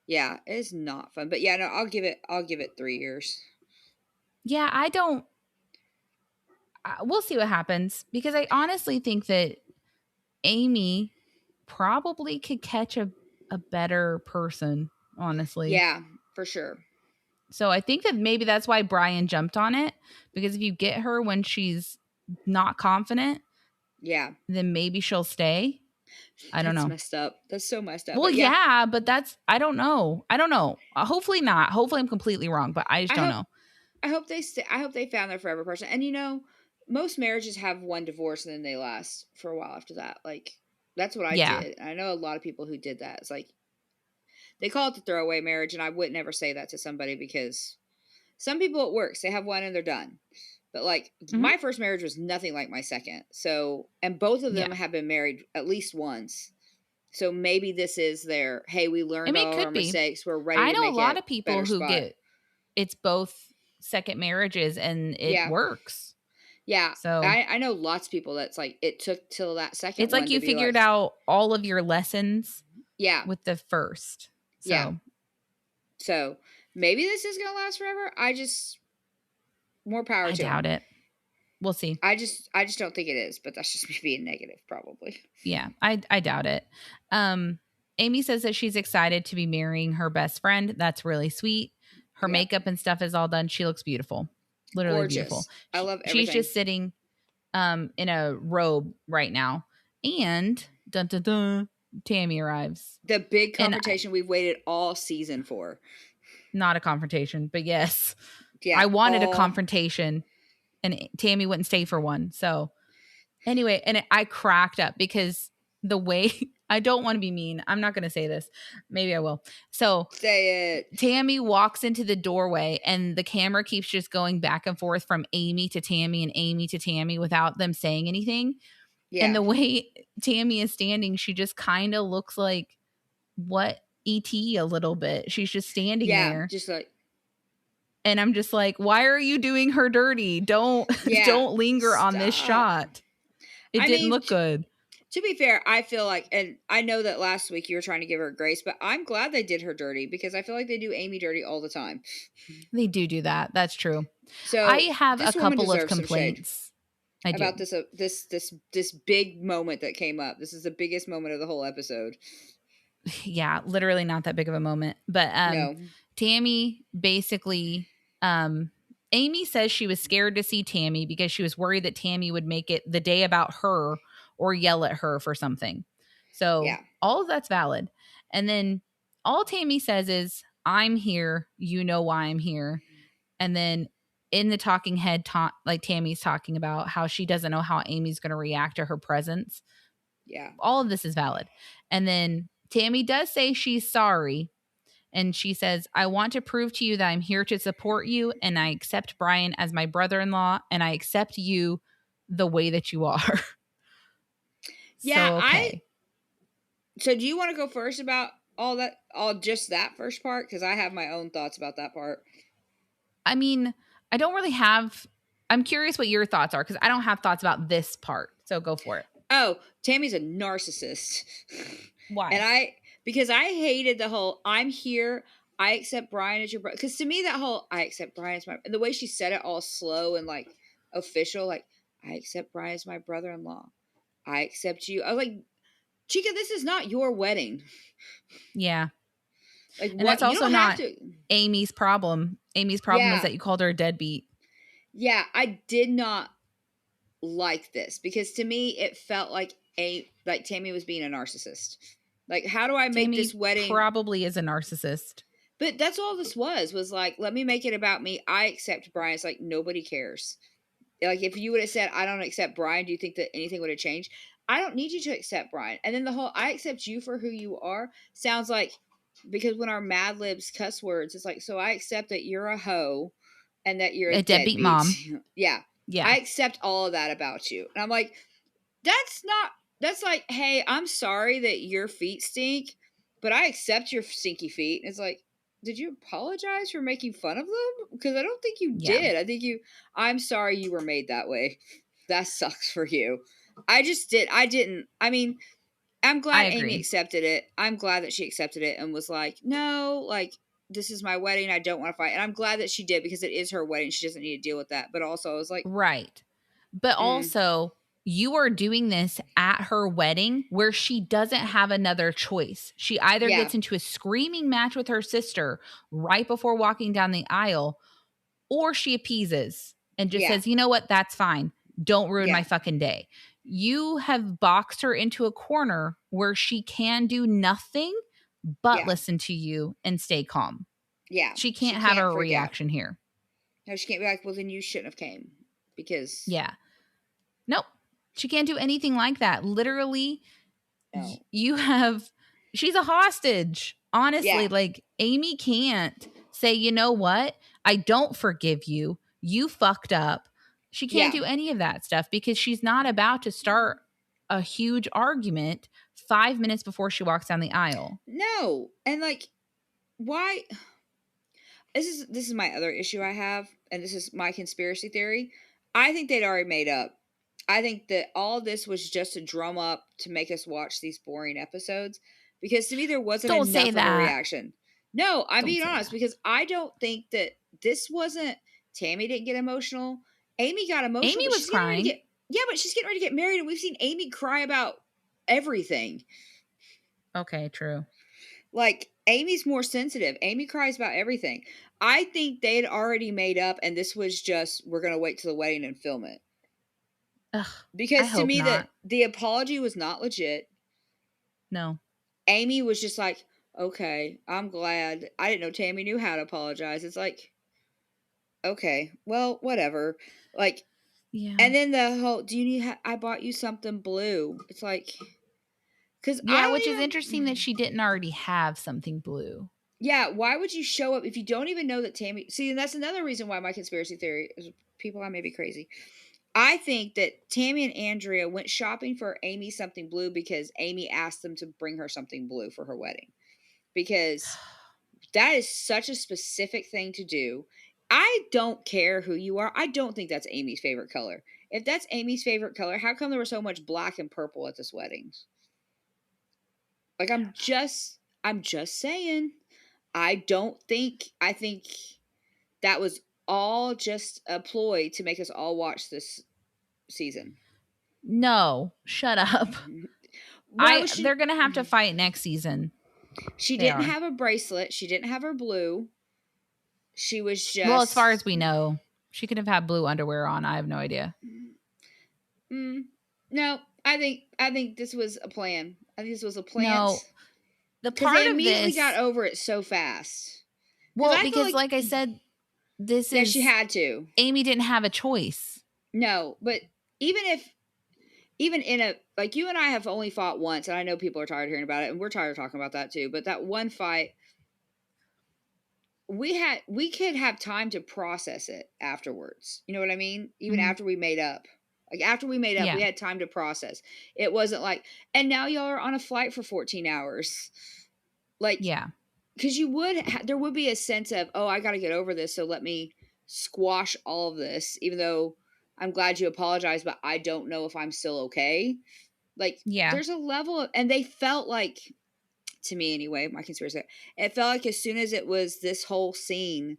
Yeah, it's not fun. But yeah, no, I'll give it 3 years. Yeah, I don't. We'll see what happens, because I honestly think that Amy probably could catch a better person, honestly. Yeah, for sure. So I think that maybe that's why Brian jumped on it, because if you get her when she's not confident, yeah, then maybe she'll stay. I don't know. That's messed up. That's so messed up. Well, yeah, but that's, I don't know. Hopefully not. Hopefully I'm completely wrong, but I just don't know. I hope they I hope they found their forever person. And you know, most marriages have one divorce and then they last for a while after that. Like, that's what I did. I know a lot of people who did that. It's like, they call it the throwaway marriage, and I would never say that to somebody, because some people, it works. They have one and they're done. But like, my first marriage was nothing like my second. So, and both of them have been married at least once. So maybe this is their, hey, we learned all our mistakes. We're ready to make it. I know a lot of people who get, it's both second marriages and it works. Yeah. So I know lots of people that's like, it took till that second. It's like you figured out all of your lessons. Yeah. With the first. So. Yeah. So maybe this is going to last forever. More power to them. I doubt it. We'll see. I just don't think it is, but that's just me being negative, probably. Yeah, I doubt it. Amy says that she's excited to be marrying her best friend. That's really sweet. Her makeup and stuff is all done. She looks beautiful. Literally gorgeous. Beautiful. I love everything. She's just sitting in a robe right now. And dun dun dun, Tammy arrives. The big confrontation we've waited all season for. Not a confrontation, but yes. Yeah. I wanted a confrontation, and Tammy wouldn't stay for one. So anyway, and I cracked up because the way, I don't want to be mean. I'm not going to say this. Maybe I will. So say it. Tammy walks into the doorway and the camera keeps just going back and forth from Amy to Tammy and Amy to Tammy without them saying anything. Yeah. And the way Tammy is standing, she just kind of looks like what E10 a little bit. She's just standing there. Just like. And I'm just like, why are you doing her dirty? Don't linger on this shot. It didn't look good. To be fair, I feel like, and I know that last week you were trying to give her grace, but I'm glad they did her dirty because I feel like they do Amy dirty all the time. They do that. That's true. I So have a this woman couple of deserves some shade complaints. I do. about this big moment that came up. This is the biggest moment of the whole episode. Yeah, literally not that big of a moment. But No. Tammy basically Amy says she was scared to see Tammy because she was worried that Tammy would make it the day about her or yell at her for something. So Yeah. all of that's valid. And then all Tammy says is, I'm here. You know why I'm here. And then in the talking head, like Tammy's talking about how she doesn't know how Amy's going to react to her presence. Yeah. All of this is valid. And then Tammy does say she's sorry. And she says, I want to prove to you that I'm here to support you. And I accept Brian as my brother-in-law. And I accept you the way that you are. Yeah. So, okay. So do you want to go first about just that first part? Because I have my own thoughts about that part. I mean, I don't really have, I'm curious what your thoughts are because I don't have thoughts about this part. So go for it. Oh, Tammy's a narcissist. Why? Because I hated the whole, I'm here, I accept Brian as your brother. Because to me, that whole, I accept Brian as and the way she said it all slow and like official, like, I accept Brian as my brother-in-law. I accept you. I was like, Chica, this is not your wedding. Yeah. Like, And what? that's You also don't not have to. Amy's problem. Amy's problem is Yeah. that you called her a deadbeat. Yeah, I did not like this because to me it felt like Tammy was being a narcissist. Like, how do I make Tammy this wedding? probably is a narcissist. But that's all this was like, let me make it about me. I accept Brian. It's like nobody cares. Like, if you would have said, I don't accept Brian, do you think that anything would have changed? I don't need you to accept Brian. And then the whole I accept you for who you are sounds like, because when our Mad Libs cuss words, it's like, so I accept that you're a hoe and that you're a deadbeat deadbeat. Mom. Yeah. Yeah. I accept all of that about you. And I'm like, that's like, hey, I'm sorry that your feet stink, but I accept your stinky feet. And it's like, did you apologize for making fun of them? Because I don't think you did. I'm sorry you were made that way. That sucks for you. I didn't. I mean, I'm glad Amy accepted it. I'm glad that she accepted it and was like, no, like, this is my wedding. I don't want to fight. And I'm glad that she did because it is her wedding. She doesn't need to deal with that. But also, I was like, right. But also, you are doing this at her wedding where she doesn't have another choice. She either gets into a screaming match with her sister right before walking down the aisle, or she appeases and just says, you know what? That's fine. Don't ruin my fucking day. You have boxed her into a corner where she can do nothing but listen to you and stay calm. Yeah. She can't have a reaction here. No, she can't be like, well, then you shouldn't have came because. Yeah. Nope. She can't do anything like that. Literally, she's a hostage. Honestly, like, Amy can't say, you know what? I don't forgive you. You fucked up. She can't do any of that stuff because she's not about to start a huge argument 5 minutes before she walks down the aisle. No. And like, why? This is my other issue I have, and this is my conspiracy theory. I think they'd already made up. I think that all this was just to drum up to make us watch these boring episodes because to me there wasn't enough of a reaction. No, I'm being honest because I don't think that this wasn't. Tammy didn't get emotional. Amy got emotional. Amy was crying. But she's getting ready to get married, and we've seen Amy cry about everything. Okay, true. Like, Amy's more sensitive. Amy cries about everything. I think they'd already made up, and this was just, we're going to wait till the wedding and film it. Ugh, because to me, the apology was not legit. No. Amy was just like, okay, I'm glad. I didn't know Tammy knew how to apologize. It's like, okay, well, whatever. Like, yeah. And then the whole, do you need, I bought you something blue. It's like, because which is interesting that she didn't already have something blue. Yeah, why would you show up if you don't even know that Tammy... See, and that's another reason why my conspiracy theory is, people, I may be crazy. I think that Tammy and Andrea went shopping for Amy something blue because Amy asked them to bring her something blue for her wedding. Because that is such a specific thing to do. I don't care who you are. I don't think that's Amy's favorite color. if that's Amy's favorite color, how come there was so much black and purple at this wedding? Like, I'm just saying. I think that was all just a ploy to make us all watch this season. No, shut up. Why was she? They're gonna have to fight next season. She They didn't are. have a bracelet. She didn't have her blue. She was just. Well, as far as we know, she could have had blue underwear on. I have no idea. No, I think this was a plan. I think this was a plant. No, the Because part they of immediately this. got over it so fast. Well, because like I said, this is. She had to. Amy didn't have a choice. No, but even in a, like, you and I have only fought once, and I know people are tired of hearing about it, and we're tired of talking about that too. But that one fight, we could have time to process it afterwards. You know what I mean? Even after we made up. Like, after we made up, we had time to process. It wasn't like, and now y'all are on a flight for 14 hours. Like, yeah. Because there would be a sense of, oh, I got to get over this, so let me squash all of this, even though I'm glad you apologized, but I don't know if I'm still okay. Like, there's a level of, and they felt like, to me anyway, my conspiracy, it felt like as soon as it was this whole scene,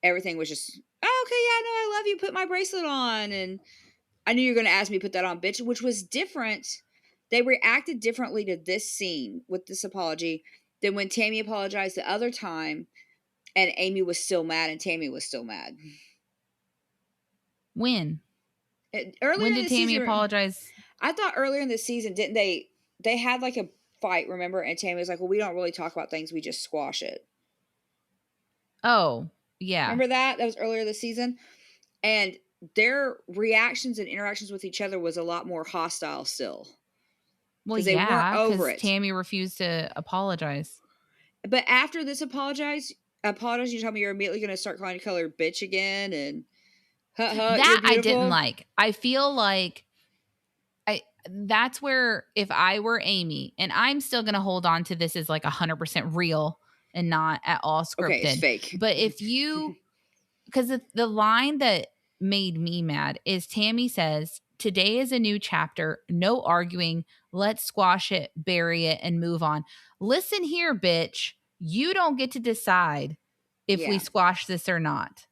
everything was just, oh, okay, yeah, no, I love you, put my bracelet on, and I knew you were going to ask me to put that on, bitch, which was different. They reacted differently to this scene with this apology than when Tammy apologized the other time and Amy was still mad and Tammy was still mad. When? Earlier when did Tammy apologize? I thought earlier in the season, didn't they had like a fight, remember? And Tammy was like, well, we don't really talk about things, we just squash it. Oh, yeah. Remember that? That was earlier this season. And their reactions and interactions with each other was a lot more hostile still. Well, they weren't over it. Tammy refused to apologize. But after this apologize, you tell me you're immediately going to start calling each other bitch again, and that I didn't like. I feel like that's where, if I were Amy, and I'm still going to hold on to this as like 100% real and not at all scripted. Okay, it's fake. But if you, because the line that made me mad is Tammy says, today is a new chapter, no arguing, let's squash it, bury it, and move on. Listen here, bitch, you don't get to decide if we squash this or not.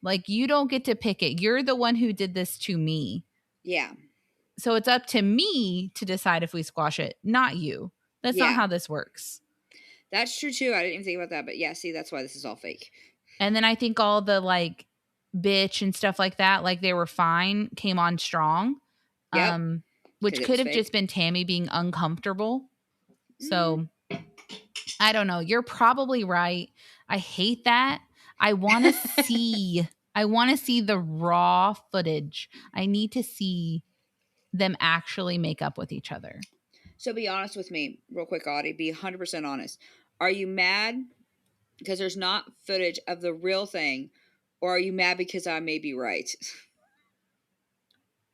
Like, you don't get to pick it. You're the one who did this to me. Yeah. So it's up to me to decide if we squash it, not you. That's not how this works. That's true too. I didn't even think about that. But yeah, see, that's why this is all fake. And then I think all the like bitch and stuff like that, like they were fine, came on strong. Yep. Which could have just been Tammy being uncomfortable. So I don't know. You're probably right. I hate that. I want to see the raw footage. I need to see them actually make up with each other. So be honest with me real quick, Audie. Be 100% honest. Are you mad because there's not footage of the real thing, or are you mad because I may be right?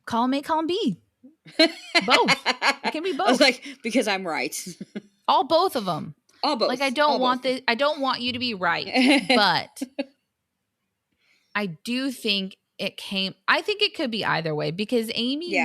Column A, column B. Both. It can be both. I was like, because I'm right. All both of them. All both. Like, I don't want you to be right, but I do think I think it could be either way, because Amy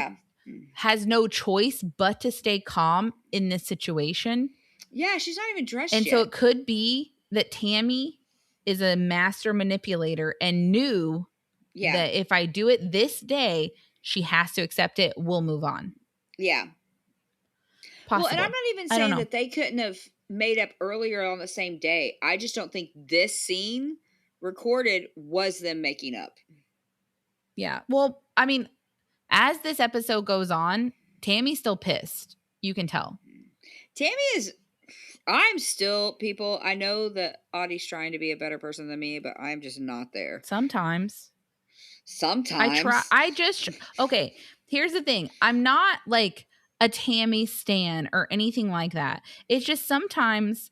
has no choice but to stay calm in this situation. Yeah, she's not even dressed yet. And so it could be that Tammy is a master manipulator and knew that if I do it this day, she has to accept it. We'll move on. Yeah. Possible. Well, and I'm not even saying that they couldn't have made up earlier on the same day. I just don't think this scene recorded was them making up. Yeah. Well, I mean, as this episode goes on, Tammy's still pissed. You can tell. I'm still, people, I know that Audie's trying to be a better person than me, but I'm just not there. Sometimes. Okay, here's the thing. I'm not like a Tammy stan or anything like that. It's just sometimes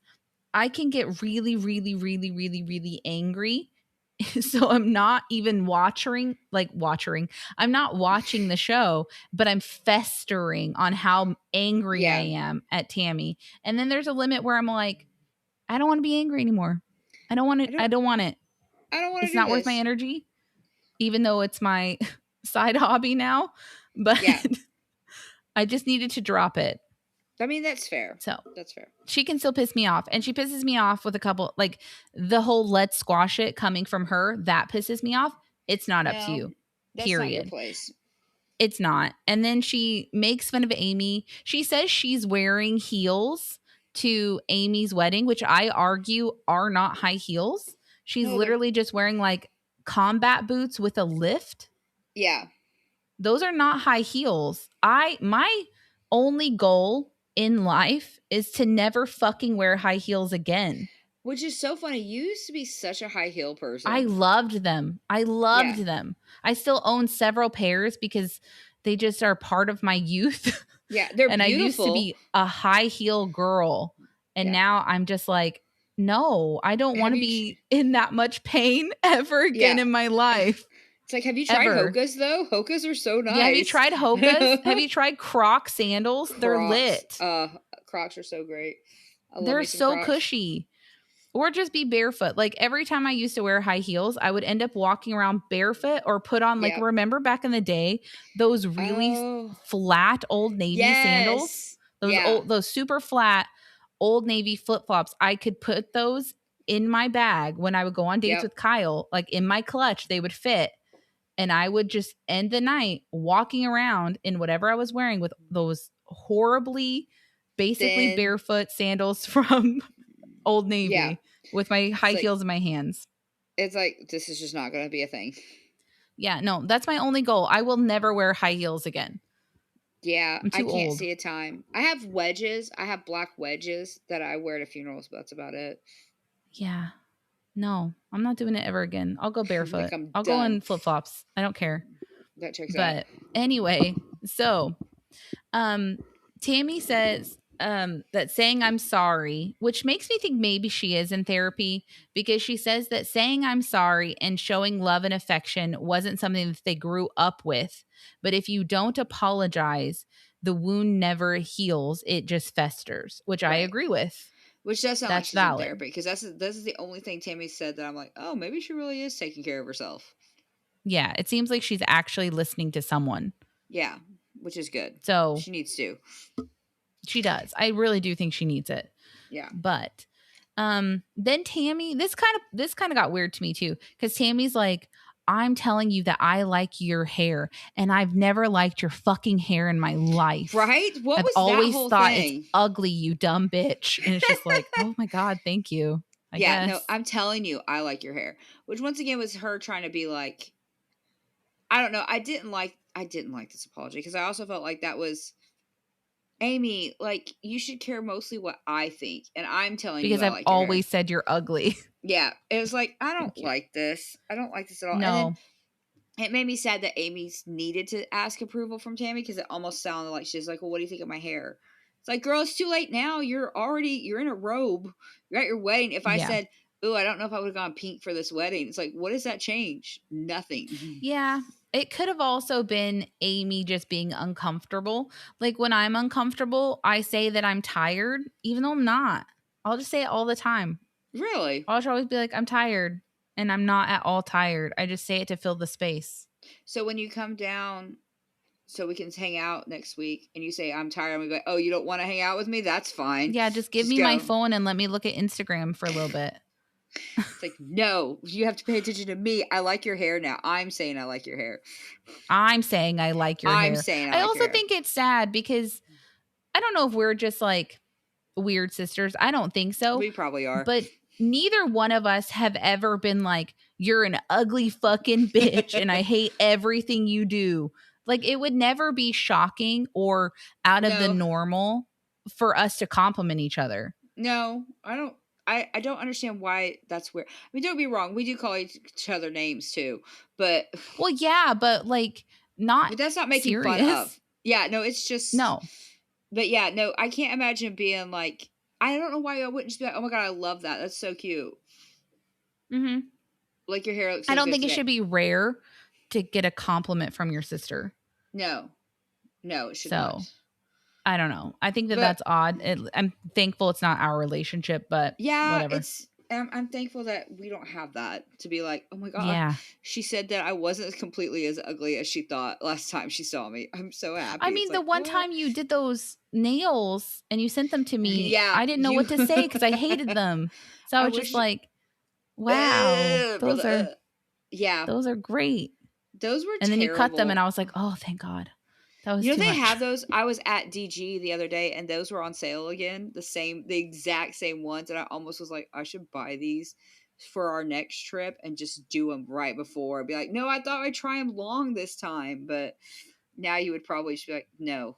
I can get really, really, really, really, really angry. So I'm not even watching. I'm not watching the show, but I'm festering on how angry I am at Tammy. And then there's a limit where I'm like, I don't want to be angry anymore. I don't want it. It's not worth my energy. Even though it's my side hobby now, but Yeah. I just needed to drop it. I mean, that's fair. So That's fair. she can still piss me off. And she pisses me off with a couple, like the whole let's squash it coming from her. That pisses me off. It's not up to No, you. that's not your Period. place. It's not. And then she makes fun of Amy. She says she's wearing heels to Amy's wedding, which I argue are not high heels. She's No, literally just wearing like combat boots with a lift. yeah. Those are not high heels. My only goal in life is to never fucking wear high heels again. Which is so funny. You used to be such a high heel person. I loved them. I loved them. I still own several pairs because they just are part of my youth. Yeah, they're and beautiful. I used to be a high heel girl. And now I'm just like, no, I don't want to be in that much pain ever again in my life. It's like, have you tried Hoka's though? Hoka's are so nice. Yeah, have you tried Hoka's? Have you tried Croc sandals? Crocs. They're lit. Crocs are so great. They're so Crocs. Cushy. Or just be barefoot. Like every time I used to wear high heels, I would end up walking around barefoot or put on like, remember back in the day, those really flat Old Navy sandals? Those super flat Old Navy flip-flops. I could put those in my bag when I would go on dates with Kyle, like in my clutch, they would fit. And I would just end the night walking around in whatever I was wearing with those horribly, basically barefoot sandals from Old Navy with my high heels in my hands. It's like, this is just not going to be a thing. Yeah, no, that's my only goal. I will never wear high heels again. Yeah, I can't see a time. I have wedges. I have black wedges that I wear to funerals, but that's about it. Yeah. No, I'm not doing it ever again. I'll go barefoot. I'll go in flip-flops. I don't care. That checks out. But anyway, so Tammy says that saying I'm sorry, which makes me think maybe she is in therapy, because she says that saying I'm sorry and showing love and affection wasn't something that they grew up with. But if you don't apologize, the wound never heals. It just festers, which I agree with. Which does sound like she's in therapy, because this is the only thing Tammy said that I'm like, oh, maybe she really is taking care of herself. Yeah, it seems like she's actually listening to someone. Yeah, which is good. So she needs to. She does. I really do think she needs it. Yeah. But then Tammy, this kind of got weird to me too, because Tammy's like, I'm telling you that I like your hair, and I've never liked your fucking hair in my life. Right? I've always thought it's ugly, you dumb bitch. And it's just like, oh my God, thank you. I guess. No, I'm telling you, I like your hair. Which once again was her trying to be like, I don't know. I didn't like this apology, because I also felt like that was, Amy, like, you should care mostly what I think, and I'm telling you, because I've always said you're ugly. Yeah, it was like, I don't like this. I don't like this at all. No. And then it made me sad that Amy's needed to ask approval from Tammy, because it almost sounded like she's like, well, what do you think of my hair? It's like, girl, it's too late now. You're in a robe. You're at your wedding. If I said, oh, I don't know if I would have gone pink for this wedding, it's like, what does that change? Nothing. Yeah. It could have also been Amy just being uncomfortable. Like when I'm uncomfortable, I say that I'm tired, even though I'm not. I'll just say it all the time. Really? I'll always be like, I'm tired, and I'm not at all tired. I just say it to fill the space. So when you come down so we can hang out next week and you say, I'm tired, and we go, oh, you don't want to hang out with me? That's fine. Yeah, just give me my phone and let me look at Instagram for a little bit. It's like, no, you have to pay attention to me. I like your hair now. I'm saying I like your hair. I'm saying I like your hair. I'm saying I like also think it's sad because I don't know if we're just like weird sisters. I don't think so. We probably are. But neither one of us have ever been like, you're an ugly fucking bitch and I hate everything you do. Like, it would never be shocking or out of the normal for us to compliment each other. No, I don't. I don't understand why that's weird. I mean, don't be wrong. We do call each other names too, but well, yeah, but like not. But that's not making serious. Fun of. Yeah, no, it's just no. But yeah, no, I can't imagine being like. I don't know why I wouldn't just be like, oh my God, I love that. That's so cute. Mm-hmm. Like your hair looks. So I don't think today. It should be rare to get a compliment from your sister. No, it should not. I don't know. I think that's odd. I'm thankful it's not our relationship, but yeah, whatever. And I'm thankful that we don't have that to be like, oh my god, Yeah. she said that I wasn't completely as ugly as she thought last time she saw me. I'm so happy. I It's mean, the like, one what? time you did those nails and you sent them to me, Yeah, I didn't know you. what to say because I hated them. So I I was just wish. like, wow, Brother. Yeah, those are great. those were And then you cut them and terrible. I was like, oh, thank God. That was You know too they much. have those. I was at DG the other day, and those were on sale again. The exact same ones, and I almost was like, I should buy these for our next trip and just do them right before. Be like, no, I thought I'd try them long this time, but now you would probably just be like, no,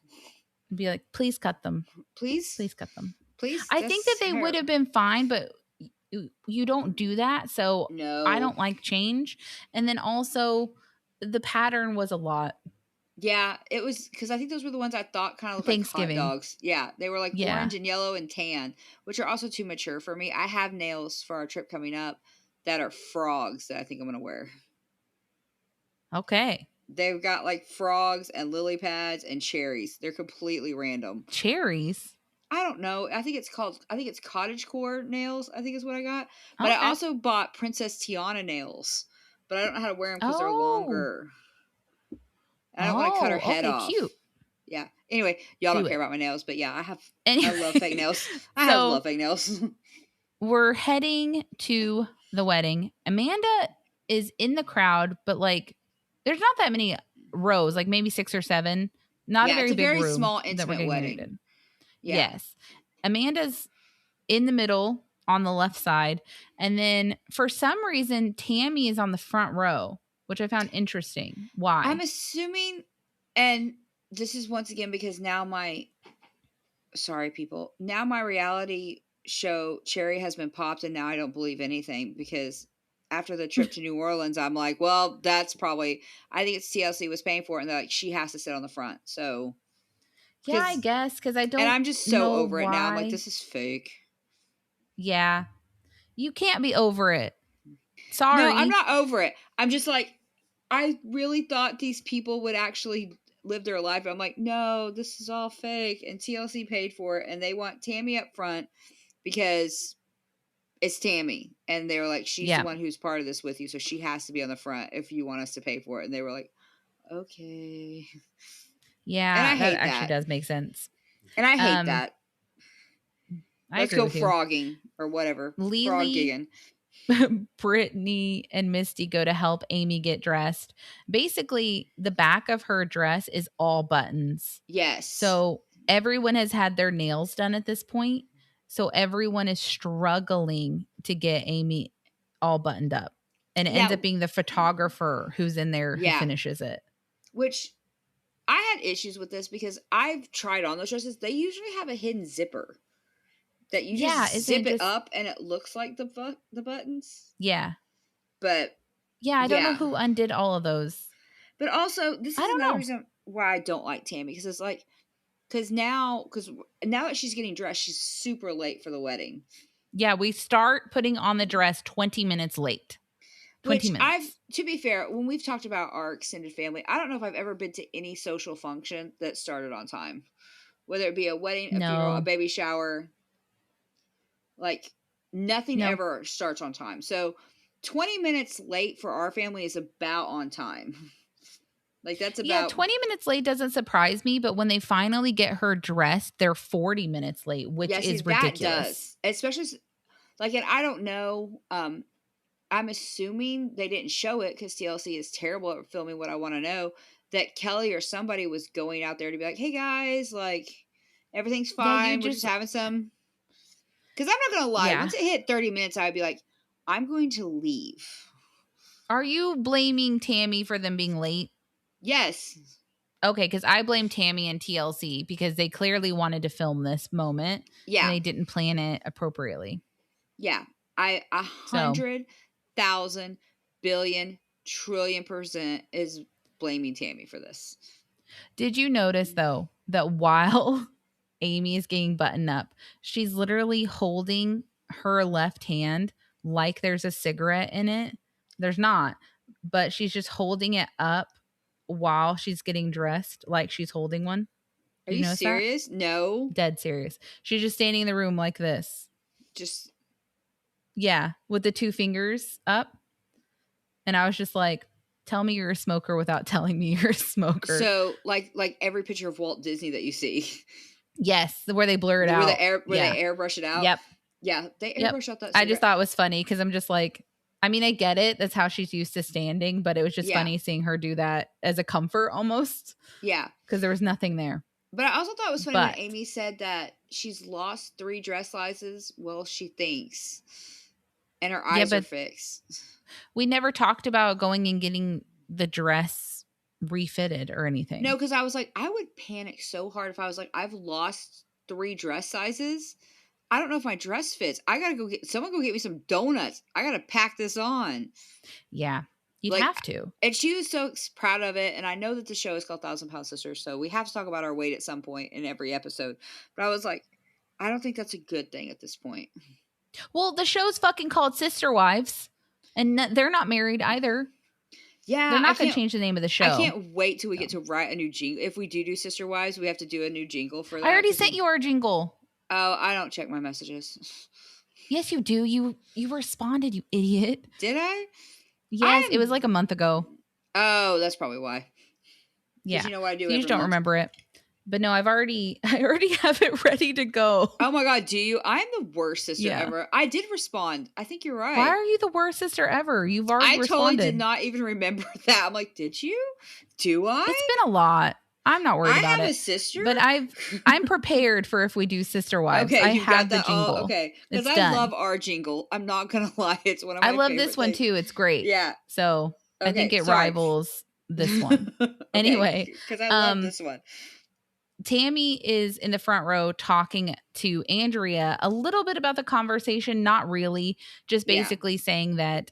Be like, please cut them. please, Please cut them. please. I think that That's they would have been fine, but you don't do that. So I no. don't like change. And then also the pattern was a lot. Yeah, it was because I think those were the ones I thought kind of looked like hot Thanksgiving. dogs. Yeah, they were like Yeah. orange and yellow and tan, which are also too mature for me. I have nails for our trip coming up that are frogs that I think I'm gonna wear. Okay. They've got like frogs and lily pads and cherries. They're completely random. Cherries. I don't know. I think it's cottage core nails, I think is what I got. But I Okay. also bought Princess Tiana nails. But I don't know how to wear them because they're Oh. longer. I don't want to cut her Oh, head okay, off. cute. Yeah. Anyway, y'all don't Do care it. about my nails, but yeah, I Anyway, love fake nails. I have so love fake nails. we're heading to the wedding. Amanda is in the crowd, but like there's not that many rows, like maybe 6 or 7. Not a Yeah, it's very a big very room small, that we're intimate getting married wedding. in. Yeah. Yes. Amanda's in the middle on the left side. And then for some reason, Tammy is on the front row, which I found interesting. Why? I'm assuming, and this is once again because now sorry people, now my reality show cherry has been popped and now I don't believe anything because after the trip to New Orleans, I'm like, well, that's probably, I think it's TLC was paying for it and they're like, she has to sit on the front. So, Yeah, I because, guess because I and don't I'm just so know over it now. I'm like, why. this is fake. Yeah. You can't be over it. No, I'm Sorry. not over it. I'm just like, I really thought these people would actually live their life. I'm like, no, this is all fake. And TLC paid for it. And they want Tammy up front because it's Tammy. And they were like, she's the Yeah. one who's part of this with you. So she has to be on the front if you want us to pay for it. And they were like, okay. And I Yeah, that hate actually that. does make sense. And I hate Um, that. I Let's agree go with you. frogging or whatever. Frog Lily, gigging. Brittany, and Misty go to help Amy get dressed. Basically, the back of her dress is all buttons. Yes. So everyone has had their nails done at this point. So everyone is struggling to get Amy all buttoned up. And it ends Yeah. up being the photographer who's in there who Yeah. finishes it. Which I had issues with this because I've tried on those dresses. They usually have a hidden zipper that you Yeah, just isn't zip it it just up and it looks like the buttons. yeah. But Yeah, I don't know yeah. who undid all of those. But also, this I is don't another know. reason why I don't like Tammy because it's like because now that she's getting dressed, she's super late for the wedding. Yeah, we start putting on the dress 20 minutes late. 20 Which minutes. to be fair, when we've talked about our extended family, I don't know if I've ever been to any social function that started on time. Whether it be a wedding, a funeral, a No. baby shower, like nothing No. ever starts on time. So 20 minutes late for our family is about on time. Like that's Yeah, about 20 minutes late doesn't surprise me, but when they finally get her dressed, they're 40 minutes late, which yeah, see is that ridiculous. does. Especially like and I don't know I'm assuming they didn't show it cuz TLC is terrible at filming what I want to know that Kelly or somebody was going out there to be like, "Hey guys, like everything's Yeah, you fine. We're just just having some." Cuz I'm not going to lie, yeah. once it hit 30 minutes I'd be like, "I'm going to leave." Are you blaming Tammy for them being late? Yes. Okay, because I blame Tammy and TLC because they clearly wanted to film this moment and Yeah. they didn't plan it appropriately. Yeah. I So 100,000 billion trillion % is blaming Tammy for this. did you notice though that while Amy is getting buttoned up, she's literally holding her left hand like there's a cigarette in it? There's not, but she's just holding it up while she's getting dressed like she's holding one. Are Did you you notice that? serious? No. Dead serious. She's just standing in the room like this. Just Yeah, with the 2 fingers up. And I was just like, tell me you're a smoker without telling me you're a smoker. So like every picture of Walt Disney that you see, Yes, where they blur it where out. they airbrush it out. Yep. Yeah, they Yep. airbrush out that I just cigarette. thought it was funny because I'm just like, I mean, I get it. That's how she's used to standing, but it was just funny seeing her do that as a comfort almost. Yeah. Because there was nothing there. But I also thought it was funny when Amy said that she's lost 3 dress sizes. Well, she thinks. And her eyes are fixed. We never talked about going and getting the dress refitted or anything. No, because I was like, I would panic so hard if I was like, I've lost 3 dress sizes. I don't know if my dress fits. I gotta go get me some donuts. I gotta pack this on. Yeah, you'd have to. And she was so proud of it. And I know that the show is called 1,000-Pound Sisters, so we have to talk about our weight at some point in every episode. But I was like, I don't think that's a good thing at this point. Well, the show's fucking called Sister Wives, and they're not married either. Yeah, they're not going to change the name of the show. I can't wait till we get to write a new jingle. If we do Sister Wives, we have to do a new jingle for that. I already sent you our jingle. Oh, I don't check my messages. Yes, you do. You responded, you idiot. Did I? Yes, it was like a month ago. Oh, that's probably why. Yeah, you know what I do. You just don't remember it. But no, I already have it ready to go. Oh my God, do you? I'm the worst sister ever. I did respond. I think you're right. Why are you the worst sister ever? You've already responded. I totally did not even remember that. I'm like, did you? Do I? It's been a lot. I'm not worried about it. I have a sister, but I'm prepared for if we do Sister Wives. Okay, I have the jingle. Oh, okay, because I love our jingle. I'm not gonna lie, it's one of my. I love this one too. It's great. Yeah. So I think it rivals this one. Anyway, because I love this one. Tammy is in the front row talking to Andrea a little bit about the conversation, not really, just basically saying that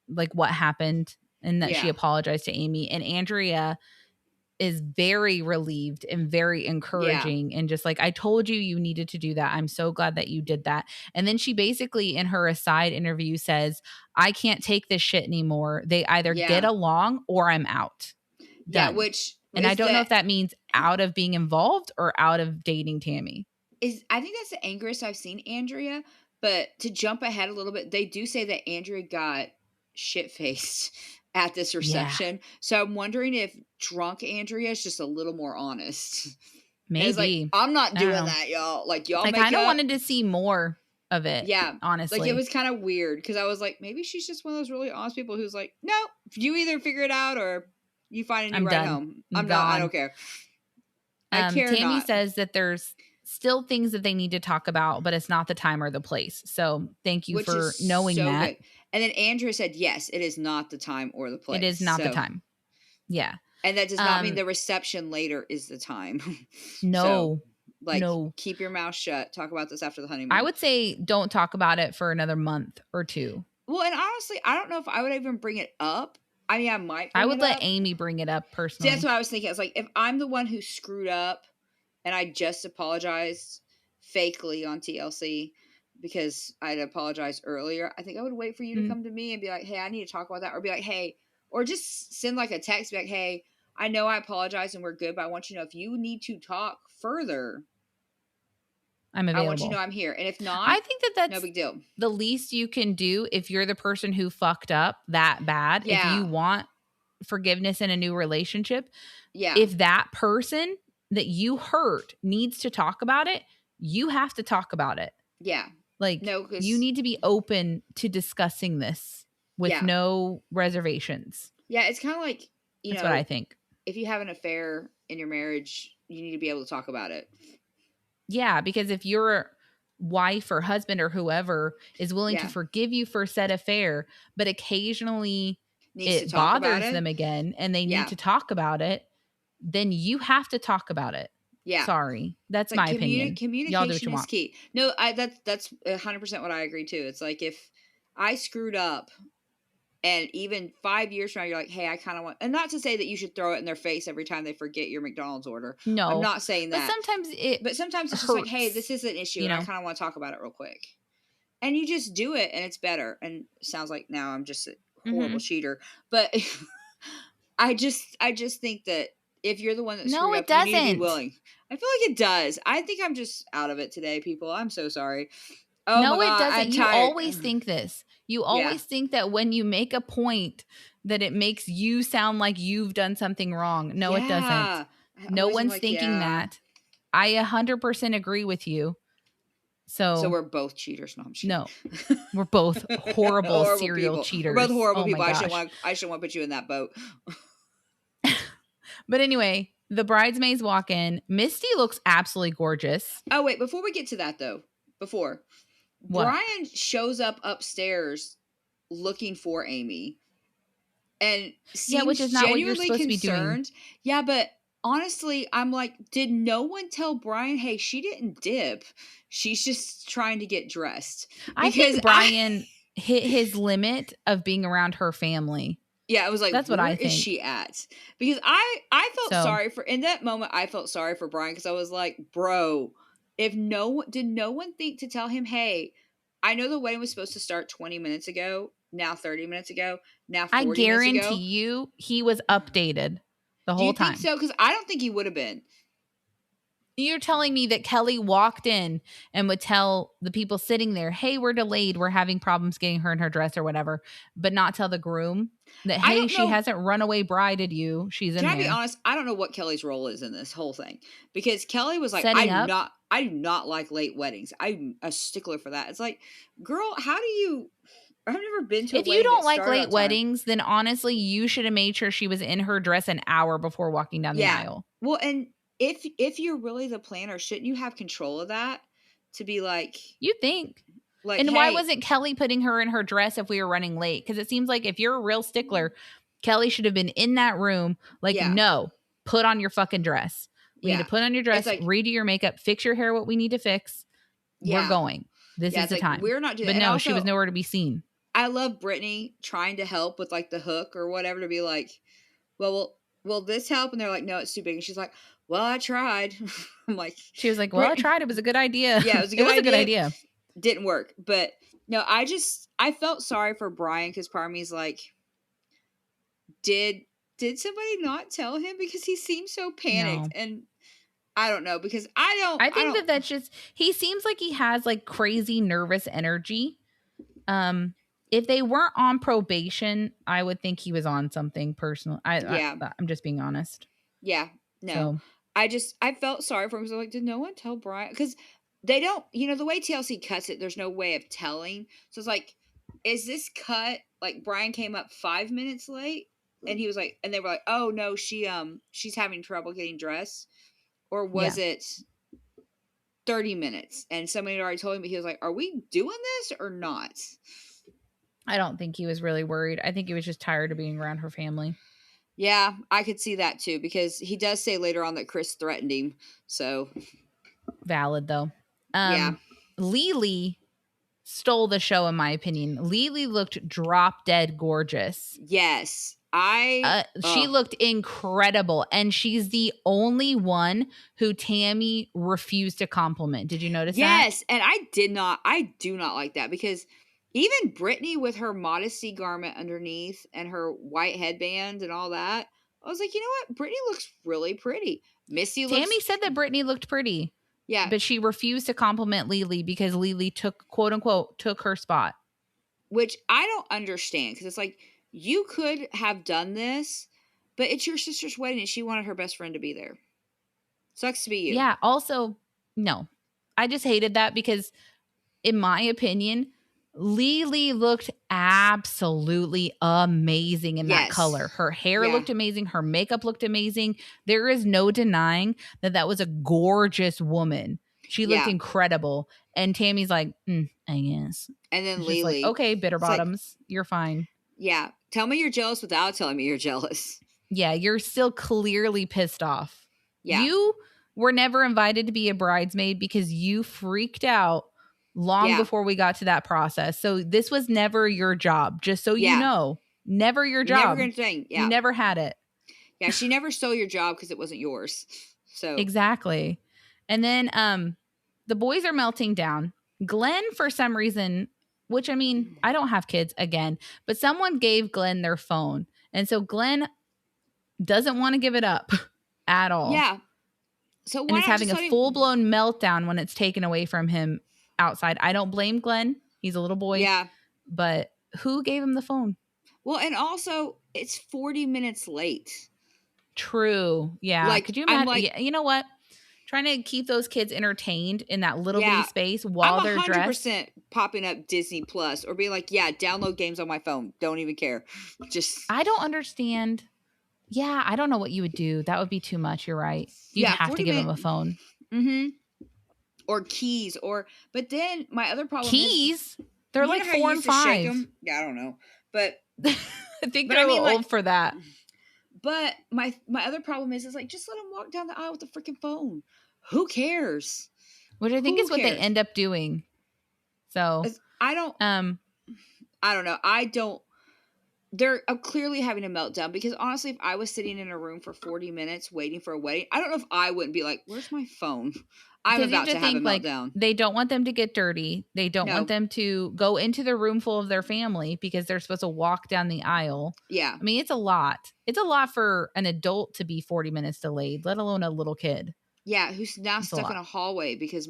like what happened and that she apologized to Amy. And Andrea is very relieved and very encouraging and just like, I told you you needed to do that. I'm so glad that you did that. And then she basically in her aside interview says, I can't take this shit anymore. They either get along or I'm out. Done. Yeah, and I don't know if that means out of being involved or out of dating Tammy. I think that's the angriest I've seen Andrea. But to jump ahead a little bit, they do say that Andrea got shit-faced at this reception. Yeah. So I'm wondering if drunk Andrea is just a little more honest. Maybe. Like, I'm not doing that, y'all. Like, y'all I kind of wanted to see more of it. Yeah. Honestly. Like, it was kind of weird because I was like, maybe she's just one of those really honest people who's like, no, you either figure it out or you find a new ride home. I don't care. I care Tammy not. says that there's still things that they need to talk about, but it's not the time or the place. So thank you for knowing that. Good. And then Andrea said, yes, it is not the time or the place. It is not the time. Yeah. And that does not mean the reception later is the time. No. Keep your mouth shut. Talk about this after the honeymoon. I would say don't talk about it for another month or 2. Well, and honestly, I don't know if I would even bring it up. I mean, I might. I would let Amy bring it up personally. See, that's what I was thinking. I was like, if I'm the one who screwed up and I just apologized fakely on TLC because I'd apologized earlier, I think I would wait for you to come to me and be like, hey, I need to talk about that. Or be like, hey, or just send like a text, be like, hey, I know I apologize and we're good, but I want you to know if you need to talk further, I'm available. I want you to know I'm here. And if not, I think that's no big deal. The least you can do if you're the person who fucked up that bad. Yeah. If you want forgiveness in a new relationship, if that person that you hurt needs to talk about it, you have to talk about it. Yeah. Like, you need to be open to discussing this with no reservations. Yeah, it's kind of like, that's what I think. If you have an affair in your marriage, you need to be able to talk about it. Yeah, because if your wife or husband or whoever is willing to forgive you for said affair, but occasionally it bothers them again and they need to talk about it, then you have to talk about it. Yeah. Sorry. That's my opinion. Communication is key. No, that's 100% what I agree too. It's like if I screwed up and even 5 years from now, you're like, hey, I kind of want, and not to say that you should throw it in their face every time they forget your McDonald's order. No. I'm not saying that. But sometimes it's just like, hey, this is an issue and I kind of want to talk about it real quick. And you just do it and it's better. And it sounds like now I'm just a horrible cheater. But I just think that if you're the one that screwed up, you need to be willing. I feel like it does. I think I'm just out of it today, people. I'm so sorry. Oh my No, it God, I'm doesn't. You tired. always think this. You Yeah. always think that when you make a point that it makes you sound like you've done something wrong. No, it doesn't. Yeah. I No always am one's like, thinking yeah. that. I 100% agree with you. So So we're both cheaters. No, I'm just no, kidding. we're both horrible serial people. cheaters. We're both horrible Oh my people. I gosh. shouldn't want to put you in that boat. But anyway, the bridesmaids walk in. Misty looks absolutely gorgeous. Oh wait, before we get to that though, What? Brian shows up upstairs looking for Amy and Yeah, which seems is not what you're genuinely supposed to be doing. concerned. Yeah, but honestly, I'm like, did no one tell Brian, hey, she didn't dip. She's just trying to get dressed. I think Brian hit his limit of being around her family. Yeah, I was like, That's what where I is think. she at? Because I felt So- sorry for in that moment. I felt sorry for Brian because I was like, bro, if no one think to tell him, hey, I know the wedding was supposed to start 20 minutes ago, now 30 minutes ago, now 40 I minutes ago. guarantee you he was updated the Do whole you time. think so? Because I don't think he would have been. You're telling me that Kelly walked in and would tell the people sitting there, hey, we're delayed. We're having problems getting her in her dress or whatever, but not tell the groom that, I hey, don't she know. hasn't runaway brided you. She's in Can I there. be honest? I don't know what Kelly's role is in this whole thing because Kelly was like, Setting I up? do not like late weddings. I'm a stickler for that. It's like, girl, how do you? I've never been to. If you don't like late weddings, then honestly, you should have made sure she was in her dress an hour before walking down the aisle. Well, and if you're really the planner, shouldn't you have control of that to be like? You think? Like, and hey, why wasn't Kelly putting her in her dress if we were running late? Because it seems like if you're a real stickler, Kelly should have been in that room. Like, no, put on your fucking dress. We need to put on your dress, redo your makeup, fix your hair what we need to fix. We're going. This is the time. We're not doing. But and no, also, she was nowhere to be seen. I love Brittany trying to help with like the hook or whatever to be like, well, will this help? And they're like, no, it's too big. And she's like, well, I tried. I'm like, she was like, well, I tried. It was a good idea. Yeah, it was a good idea. Didn't work. But no, I felt sorry for Brian because part of me is like, did somebody not tell him? Because he seemed so panicked. No. And I don't know, because I think that's just, he seems like he has like crazy nervous energy. If they weren't on probation, I would think he was on something personal. I'm just being honest. Yeah, no. So. I felt sorry for him. So like, did no one tell Brian? Because they don't, the way TLC cuts it, there's no way of telling. So it's like, is this cut, like Brian came up 5 minutes late? And he was like, and they were like, oh no, she's having trouble getting dressed. Or was it 30 minutes? And somebody had already told him, but he was like, are we doing this or not? I don't think he was really worried. I think he was just tired of being around her family. Yeah, I could see that too, because he does say later on that Chris threatened him. So valid though. Lily stole the show in my opinion. Lily looked drop dead gorgeous. Yes. She looked incredible, and she's the only one who Tammy refused to compliment. Did you notice that? Yes, and I do not like that, because even Brittany with her modesty garment underneath and her white headband and all that, I was like, you know what? Brittany looks really pretty. Tammy said that Brittany looked pretty. Yeah. But she refused to compliment Lily because Lily took, quote unquote, took her spot. Which I don't understand, because it's like, you could have done this, but it's your sister's wedding and she wanted her best friend to be there. Sucks to be you. Yeah. Also, no. I just hated that because, in my opinion, Lily looked absolutely amazing in that color. Her hair looked amazing. Her makeup looked amazing. There is no denying that was a gorgeous woman. She looked incredible. And Tammy's like, I guess. And then Lily. Like, okay, bitter bottoms. Like, you're fine. Yeah. Tell me you're jealous without telling me you're jealous. Yeah, you're still clearly pissed off. Yeah. You were never invited to be a bridesmaid because you freaked out long before we got to that process. So this was never your job, just so you know. Never your job. Never gonna think. Yeah. You never had it. Yeah, she never stole your job because it wasn't yours. So exactly. And then the boys are melting down. Glenn, for some reason, which I mean, I don't have kids again, but someone gave Glenn their phone. And so Glenn doesn't want to give it up at all. Yeah. So and is having a full-blown meltdown when it's taken away from him outside. I don't blame Glenn. He's a little boy. Yeah. But who gave him the phone? Well, and also it's 40 minutes late. True. Yeah. Like, Could you I'm imagine? like, Yeah, you know what? Trying to keep those kids entertained in that little bitty yeah, space I'm while they're dressed. 100% popping up Disney Plus or being like, yeah, download games on my phone. Don't even care. Just, I don't understand. Yeah, I don't know what you would do. That would be too much. You're right. You'd yeah, have to 40 give him minutes. a phone. Mm-hmm. Or keys. But then my other problem is. Keys? They're You like know how you 4 and used to shake 5. 'em? Yeah, I don't know. But I think But they're I a mean, little like, old for that. but my other problem is like, just let him walk down the aisle with the freaking phone. Who cares? Which I think Who is what they cares? end up doing. So, I don't know. They're clearly having a meltdown because honestly, if I was sitting in a room for 40 minutes waiting for a wedding, I don't know if I wouldn't be like, where's my phone? I'm because you have about to to have a think like meltdown. they don't want them to get dirty. They don't want No. them to go into the room full of their family because they're supposed to walk down the aisle. Yeah. I mean, it's a lot. It's a lot for an adult to be 40 minutes delayed, let alone a little kid. Yeah, who's now It's a stuck in lot. a hallway because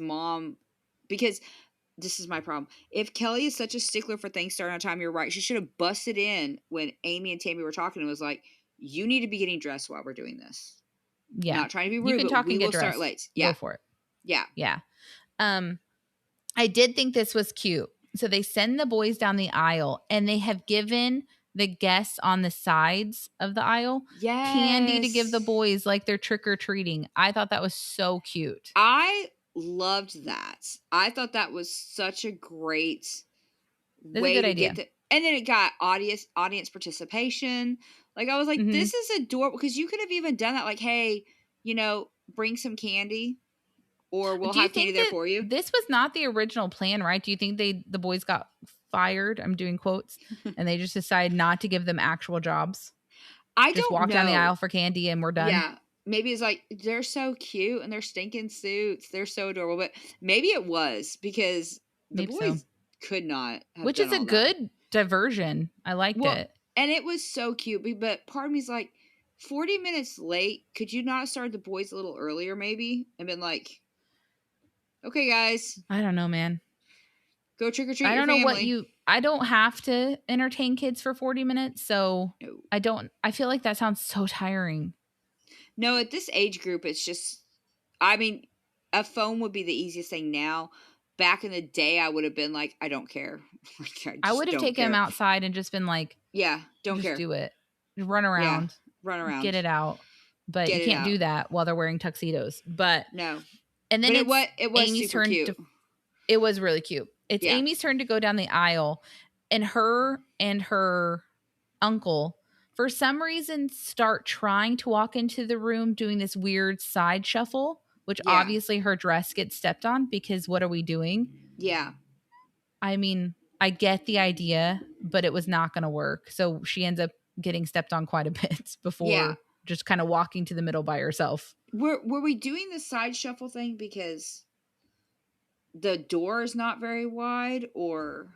this is my problem. If Kelly is such a stickler for things starting on time, you're right. She should have busted in when Amy and Tammy were talking and was like, you need to be getting dressed while we're doing this. Yeah. Not trying to be You rude, can but talk we and get will start dressed. late. Yeah. Go for it. Yeah. Yeah. I did think this was cute. So they send the boys down the aisle and they have given the guests on the sides of the aisle candy to give the Yes. boys like they're trick or treating. I thought that was so cute. I loved that. I thought that was such a great That's a way good to idea. get the and then it got audience participation. Like I was like, Mhm. this is adorable because you could have even done that. Like, hey, bring some candy, or we'll Do you have candy think there that for you. this was not the original plan, right? Do you think the boys got fired? I'm doing quotes, and they just decided not to give them actual jobs. I Just don't walk down the know. aisle for candy and we're done. Yeah, maybe it's like they're so cute and they're stinking suits. They're so adorable, but maybe it was because the Maybe so. boys could not have Which done is a all that. good diversion. I liked Well, it. and it was so cute, but part of me's like, 40 minutes late. Could you not have started the boys a little earlier, maybe, and been like, okay, guys, I don't know, man. go trick or treat I your don't know what family. I don't have to entertain kids for 40 minutes, so No. I feel like that sounds so tiring. No, at this age group, it's just, I mean, a phone would be the easiest thing now. Back in the day, I would have been like, I don't care. Like, I would have taken them outside and just been like, yeah, don't just care. do it. Run around. Run around. Get it out. But Get you it can't out. do that while they're wearing tuxedos. But No. and then But it was Amy's super turn cute. It was really cute. It's Yeah. Amy's turn to go down the aisle, and her uncle, for some reason, start trying to walk into the room doing this weird side shuffle, which Yeah. obviously her dress gets stepped on because what are we doing? Yeah. I mean, I get the idea, but it was not going to work. So she ends up getting stepped on quite a bit before just kind of walking to the middle by herself. Were we doing the side shuffle thing because the door is not very wide, or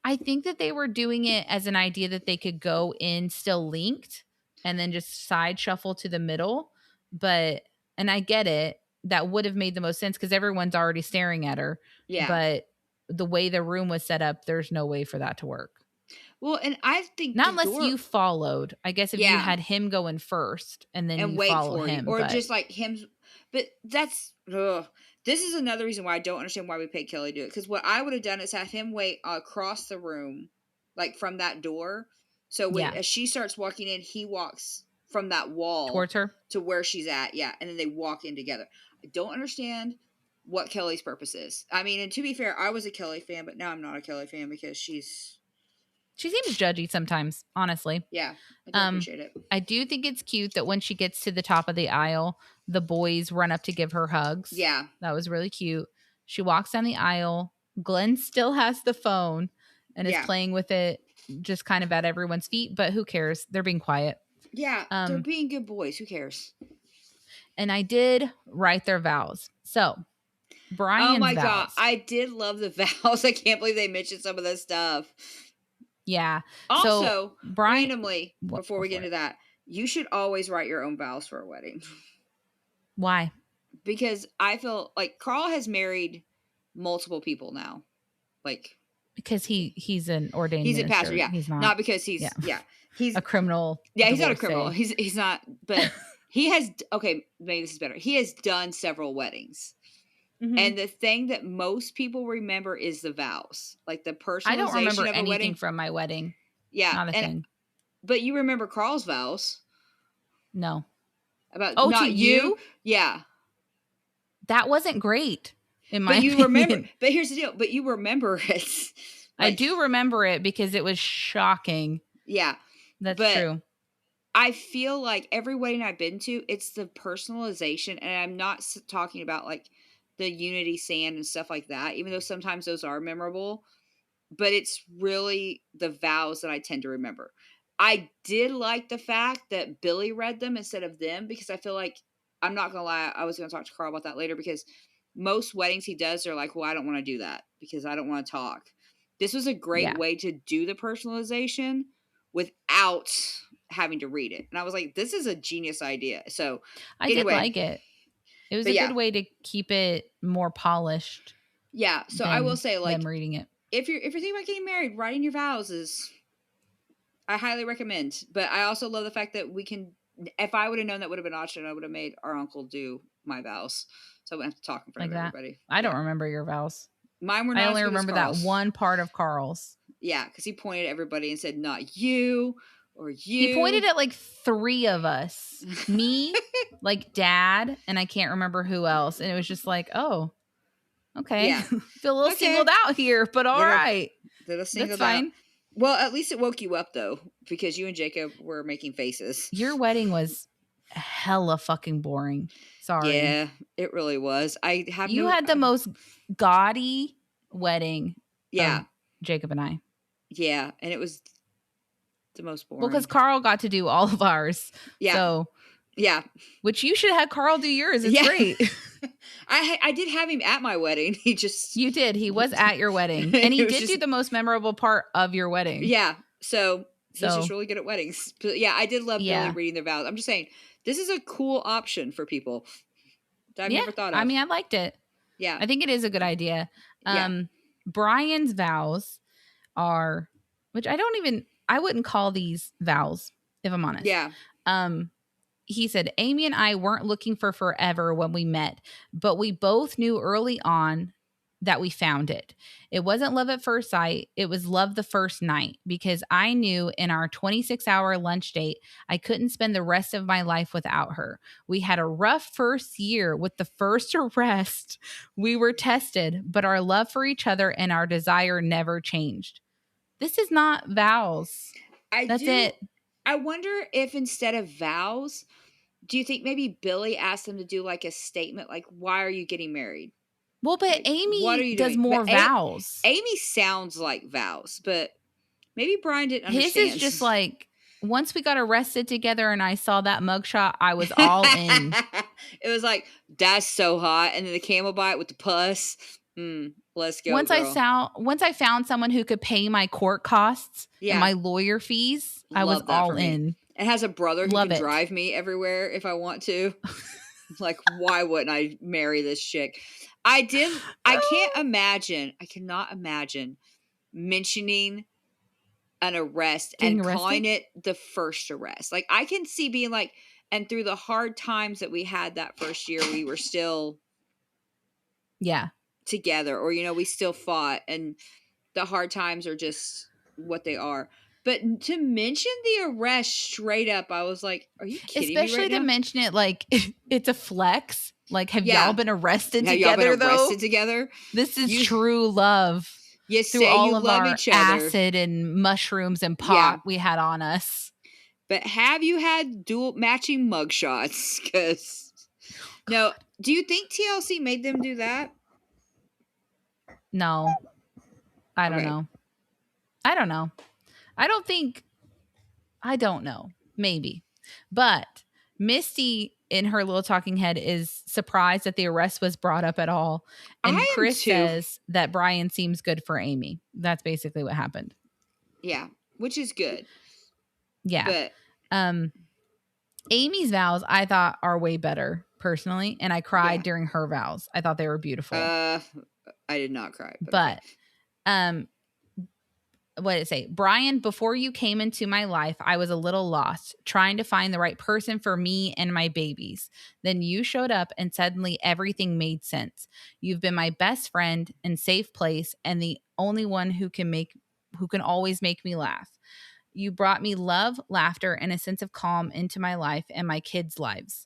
I think that they were doing it as an idea that they could go in still linked and then just side shuffle to the middle. And I get it. That would have made the most sense because everyone's already staring at her. yeah. But the way the room was set up, there's no way for that to work. Well, and I think not unless you followed. I guess if you had him go in first and then you wait follow for him, you, or just like him. But that's this is another reason why I don't understand why we paid Kelly to do it. Because what I would have done is have him wait across the room, like from that door. So as she starts walking in, he walks from that wall towards her to where she's at. Yeah, and then they walk in together. I don't understand what Kelly's purpose is. I mean, and to be fair, I was a Kelly fan, but now I'm not a Kelly fan because she seems judgy sometimes, honestly. Yeah, I do appreciate it. I do think it's cute that when she gets to the top of the aisle, the boys run up to give her hugs. Yeah. That was really cute. She walks down the aisle. Glenn still has the phone and is playing with it just kind of at everyone's feet, but who cares? They're being quiet. Yeah, they're being good boys. Who cares? And I did write their vows. So, Brian's oh my vows. God, I did love the vows. I can't believe they mentioned some of this stuff. Yeah. Also, so, Brian, randomly, before we get into that, you should always write your own vows for a wedding. Why? Because I feel like Carl has married multiple people now. Like, because he's an ordained he's a minister. pastor, yeah. He's Not because he's he's a criminal. he's not a divorcee. criminal. He's not, but he has, okay, maybe this is better. He has done several weddings. Mhm. And the thing that most people remember is the vows, like the personalization I don't remember of a anything wedding. from my wedding. Yeah, Not a thing. But you remember Carl's vows No. about to not you? Yeah, That wasn't great in my but you opinion. remember. But here's the deal. But you remember it. I do remember it because it was shocking. Yeah, that's true. I feel like every wedding I've been to, it's the personalization, and I'm not talking about like the unity sand and stuff like that, even though sometimes those are memorable, but it's really the vows that I tend to remember. I did like the fact that Billy read them instead of them, because I feel like, I'm not going to lie, I was going to talk to Carl about that later, because most weddings he does, they're like, well, I don't want to do that because I don't want to talk. This was a great way to do the personalization without having to read it. And I was like, this is a genius idea. So I did like it. It was a good way to keep it more polished. Yeah. So I will say, like, them reading it. If you're thinking about getting married, writing your vows is, I highly recommend. But I also love the fact that we can, if I would have known that would have been an option, I would have made our uncle do my vows. So I wouldn't have to talk in front of everybody. I don't remember your vows. Mine were not. I only remember that one part of Carl's. Yeah, because he pointed at everybody and said, not you or you. He pointed at like 3 of us. Me, like Dad, and I can't remember who else. And it was just like, oh, okay. Yeah. Feel a little singled out here, but all right. That's fine. Well, at least it woke you up, though, because you and Jacob were making faces. Your wedding was hella fucking boring. Sorry. Yeah, it really was. You had the most gaudy wedding. Yeah. Jacob and I. Yeah, and it was the most boring. Well, because Carl got to do all of ours. Yeah. So, yeah. Which you should have Carl do yours. It's great. I did have him at my wedding. You did. He was at your wedding. And he did do the most memorable part of your wedding. Yeah. So he's just really good at weddings. But yeah, I did love Billy reading their vows. I'm just saying, this is a cool option for people that I've never thought of. I mean, I liked it. Yeah. I think it is a good idea. Brian's vows are, which I wouldn't call these vows, if I'm honest. Yeah. He said, Amy and I weren't looking for forever when we met, but we both knew early on that we found it. It wasn't love at first sight. It was love the first night, because I knew in our 26-hour lunch date, I couldn't spend the rest of my life without her. We had a rough first year with the first arrest. We were tested, but our love for each other and our desire never changed. This is not vows. That's it. I wonder if instead of vows, do you think maybe Billy asked them to do like a statement, like, why are you getting married? Well, but like, Amy does more vows. Amy sounds like vows, but maybe Brian didn't understand. His is just like, once we got arrested together and I saw that mugshot, I was all in. It was like, that's so hot. And then the camel bite with the pus. Let's go. Once I found someone who could pay my court costs and my lawyer fees, I was all in. And has a brother who can drive me everywhere if I want to. Like, why wouldn't I marry this chick? I cannot imagine mentioning an arrest and calling it the first arrest. Like, I can see being like, and through the hard times that we had that first year, we were still together, or, we still fought, and the hard times are just what they are. But to mention the arrest straight up, I was like, are you kidding me? Especially to mention it like it's a flex. Like, have Yeah. y'all been arrested Have together, y'all been though? arrested together? This is true love. You Through say all you of love our each other. acid and mushrooms and pot we had on us. But have you had dual matching mugshots? Because no, do you think TLC made them do that? No, I don't know. I don't know. I don't know. Maybe. But Misty, in her little talking head, is surprised that the arrest was brought up at all. And Chris says that Brian seems good for Amy. That's basically what happened. Yeah, which is good. Yeah. But Amy's vows, I thought, are way better, personally. And I cried during her vows. I thought they were beautiful. I did not cry, but okay. But what did it say? Brian, before you came into my life, I was a little lost, trying to find the right person for me and my babies. Then you showed up and suddenly everything made sense. You've been my best friend and safe place and the only one who can always make me laugh. You brought me love, laughter, and a sense of calm into my life and my kids' lives.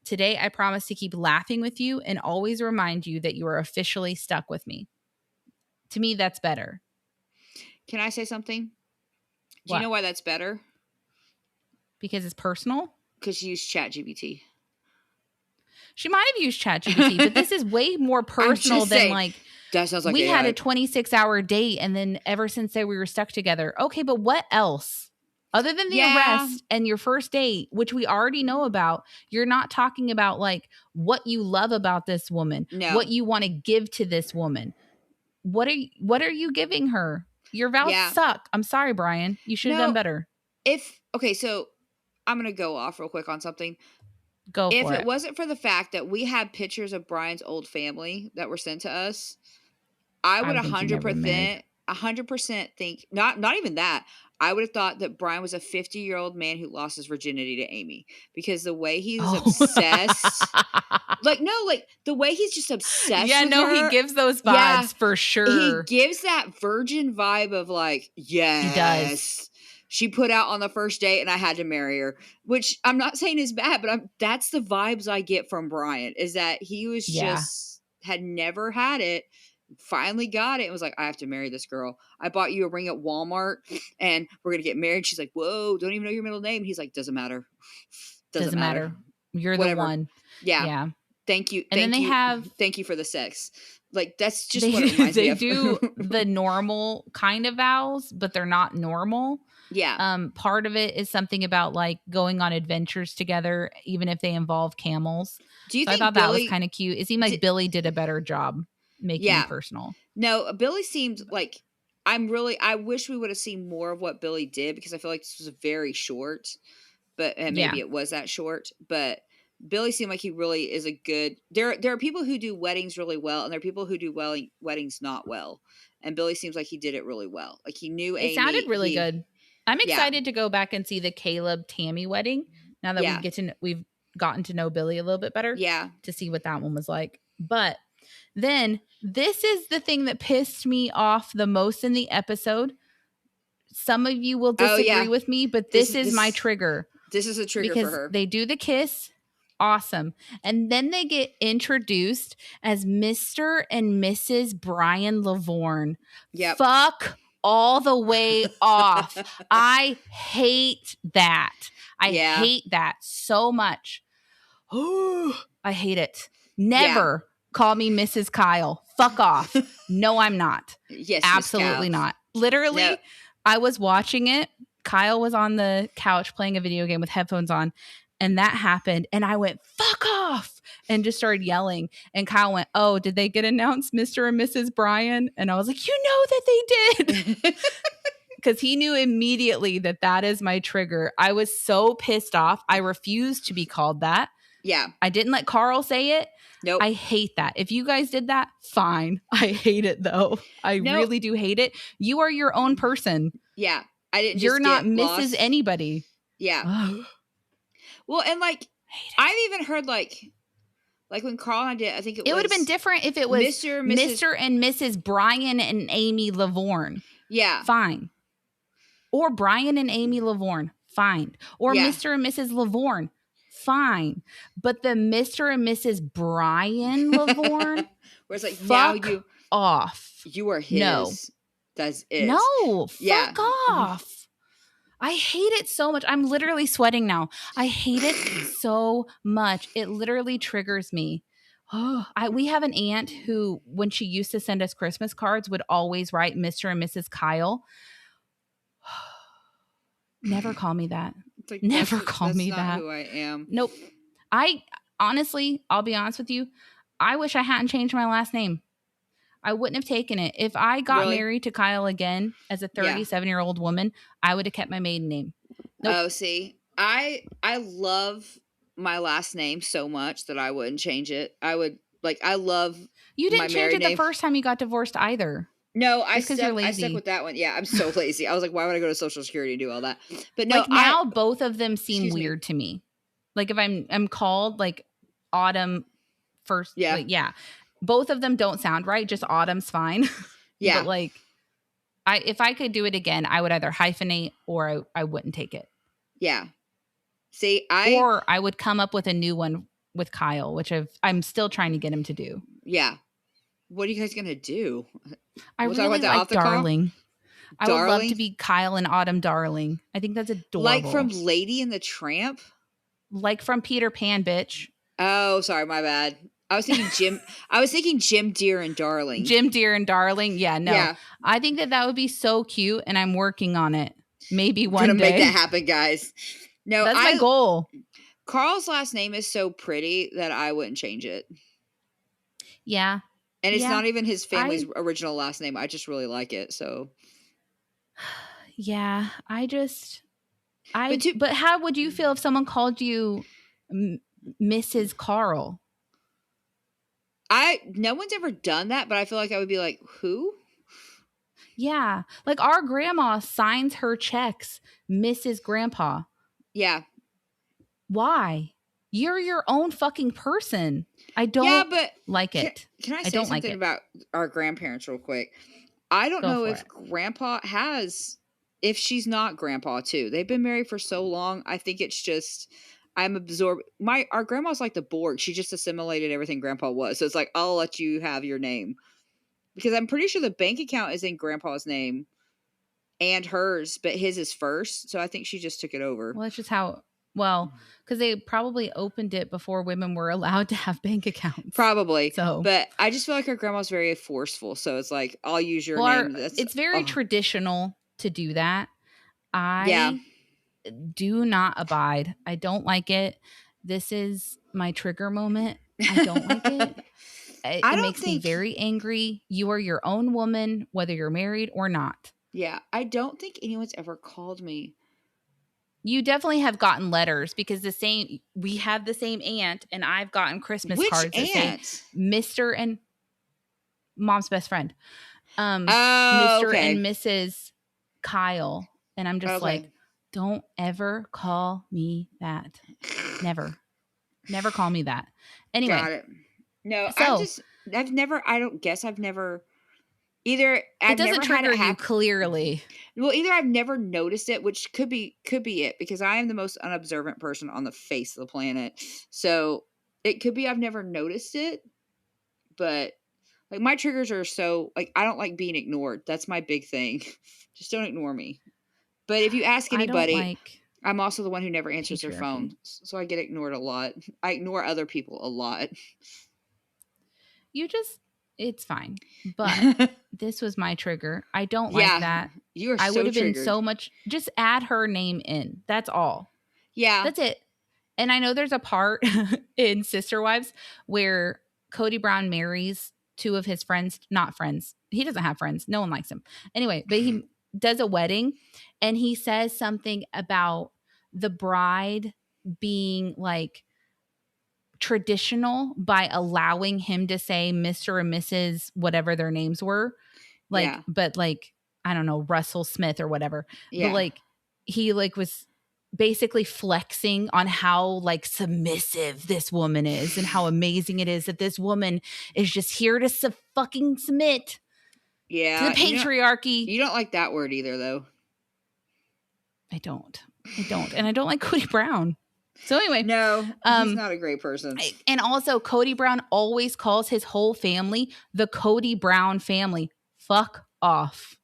Today, I promise to keep laughing with you and always remind you that you are officially stuck with me. To me, that's better. Can I say something? Do What? you know why that's better? Because it's personal? Because you use ChatGPT. She might have used ChatGPT, but this is way more personal than saying, like that sounds like we AI. had a 26-hour date and then ever since then we were stuck together. Okay, but what else? Other than the arrest and your first date, which we already know about, you're not talking about like what you love about this woman, what you want to give to this woman. What are you giving her? Your vows suck. I'm sorry, Brian. You should have done better. So I'm going to go off real quick on something. Go for it. If it wasn't for the fact that we had pictures of Brian's old family that were sent to us, I would 100% think, not even that. I would have thought that Brian was a 50-year-old man who lost his virginity to Amy because the way he's obsessed, the way he's just obsessed with her. He gives those vibes for sure. He gives that virgin vibe of like, yes. He does. She put out on the first date and I had to marry her, which I'm not saying is bad, but that's the vibes I get from Brian is that he was just had never had it. Finally got it and was like, I have to marry this girl. I bought you a ring at Walmart and we're gonna get married. She's like, whoa, don't even know your middle name. He's like, doesn't matter. Doesn't matter. You're the one. Yeah. Thank you. And thank you for the sex. Like that's just what it reminds me of. They do the normal kind of vows, but they're not normal. Yeah. Part of it is something about like going on adventures together, even if they involve camels. Do you think I thought that was kind of cute. It seemed like Billy did a better job making it personal. No, Billy seemed like I wish we would have seen more of what Billy did because I feel like this was very short, but maybe it was that short, but Billy seemed like he really is a good, there are people who do weddings really well and there are people who do weddings not well. And Billy seems like he did it really well. Like he knew Amy. It sounded really good. I'm excited to go back and see the Caleb Tammy wedding now that we've gotten to know Billy a little bit better. Yeah. To see what that one was like. But then this is the thing that pissed me off the most in the episode. Some of you will disagree with me, but this is my trigger. This is a trigger for her. They do the kiss. Awesome. And then they get introduced as Mr. and Mrs. Brian Lavorne. Yep. Fuck all the way off. I hate that. I hate that so much. I hate it. Never call me Mrs. Kyle. Fuck off. No, I'm not. Yes, absolutely not. Literally, I was watching it. Kyle was on the couch playing a video game with headphones on. And that happened. And I went, fuck off. And just started yelling. And Kyle went, oh, did they get announced Mr. and Mrs. Brian? And I was like, you know that they did. Because he knew immediately that is my trigger. I was so pissed off. I refused to be called that. Yeah. I didn't let Carl say it. Nope. I hate that. If you guys did that, fine. I hate it though. I really do hate it. You are your own person. Yeah. I didn't. You're not Mrs. Anybody. Yeah. Well, and like I've even heard like when Carl and I did, I think it would have been different if it was Mr. and Mrs. Brian and Amy Lavorne. Yeah. Fine. Or Brian and Amy Lavorne. Fine. Or Mr. and Mrs. Lavorne. Fine. But the Mr. and Mrs. Brian Lavorne. Where it's like, now off. You are his. No. That's it. No. Fuck off. I hate it so much. I'm literally sweating now. I hate it so much. It literally triggers me. We have an aunt who, when she used to send us Christmas cards, would always write Mr. and Mrs. Kyle. Never call me that. Like, Never call me that. That's not who I am. Nope. I honestly, I'll be honest with you. I wish I hadn't changed my last name. I wouldn't have taken it. If I got married to Kyle again as a 37-year-old woman, I would have kept my maiden name. Nope. Oh, see, I love my last name so much that I wouldn't change it. I would like I love You my didn't change married it the name. first time you got divorced either. No, I Just 'cause you're stuck lazy. with that one. Yeah, I'm so lazy. I was like, why would I go to Social Security and do all that? But no, Like now both of them seem excuse me. weird to me. Like if I'm called like Autumn first, Yeah. like yeah. Both of them don't sound right. Just Autumn's fine. Yeah. But like if I could do it again, I would either hyphenate or I wouldn't take it. Yeah. See, or I would come up with a new one with Kyle, which I'm still trying to get him to do. Yeah. What are you guys gonna do? I really like Darling. I would love to be Kyle and Autumn Darling. I think that's adorable. Like from Lady and the Tramp? Like from Peter Pan, bitch. Oh, sorry, my bad. I was thinking Jim Deere and Darling. Jim Deere and Darling. Yeah, no. Yeah. I think that would be so cute, and I'm working on it. Maybe one day. Gonna make that happen, guys. No, that's my goal. Carl's last name is so pretty that I wouldn't change it. Yeah. And it's not even his family's original last name. I just really like it. So yeah, but how would you feel if someone called you Mrs. Carl? No one's ever done that, but I feel like I would be like, who? Yeah. Like our grandma signs her checks, Mrs. Grandpa. Yeah. Why? You're your own fucking person. I don't like it. Can I say something about our grandparents real quick? I don't know if Grandpa has, if she's not Grandpa too. They've been married for so long. I think it's just, I'm absorbed. Our grandma's like the Borg. She just assimilated everything Grandpa was. So it's like, I'll let you have your name. Because I'm pretty sure the bank account is in Grandpa's name and hers, but his is first. So I think she just took it over. Well, that's just how, because they probably opened it before women were allowed to have bank accounts. Probably. So, but I just feel like our grandma's very forceful. So it's like, I'll use your name. It's very traditional to do that. I do not abide. I don't like it. This is my trigger moment. I don't like it. It makes me very angry. You are your own woman, whether you're married or not. Yeah. I don't think anyone's ever called me. You definitely have gotten letters because we have the same aunt, and I've gotten Christmas cards that say Mr. and Mom's best friend. Mr. and Mrs. Kyle. And I'm just like, don't ever call me that. Never. Never call me that. Anyway. Got it. No, I've never either it doesn't trigger you clearly. Well, either I've never noticed it, which could be it, because I am the most unobservant person on the face of the planet. So it could be I've never noticed it, but like my triggers are so like I don't like being ignored. That's my big thing. Just don't ignore me. But if you ask anybody, I'm also the one who never answers their phone, so I get ignored a lot. I ignore other people a lot. It's fine. But this was my trigger. I don't like that. You are so I would have triggered. been so much. Just add her name in. That's all. Yeah. That's it. And I know there's a part in Sister Wives where Cody Brown marries two of his friends. Not friends. He doesn't have friends. No one likes him. Anyway, but he does a wedding and he says something about the bride being like traditional by allowing him to say Mr. and Mrs. whatever their names were. But like, I don't know, Russell Smith or whatever. Yeah. But like, he like was basically flexing on how like submissive this woman is and how amazing it is that this woman is just here to fucking submit to the patriarchy. You don't like that word either, though. I don't. And I don't like Cody Brown. So anyway. No, he's not a great person. And also Cody Brown always calls his whole family the Cody Brown family. Fuck off.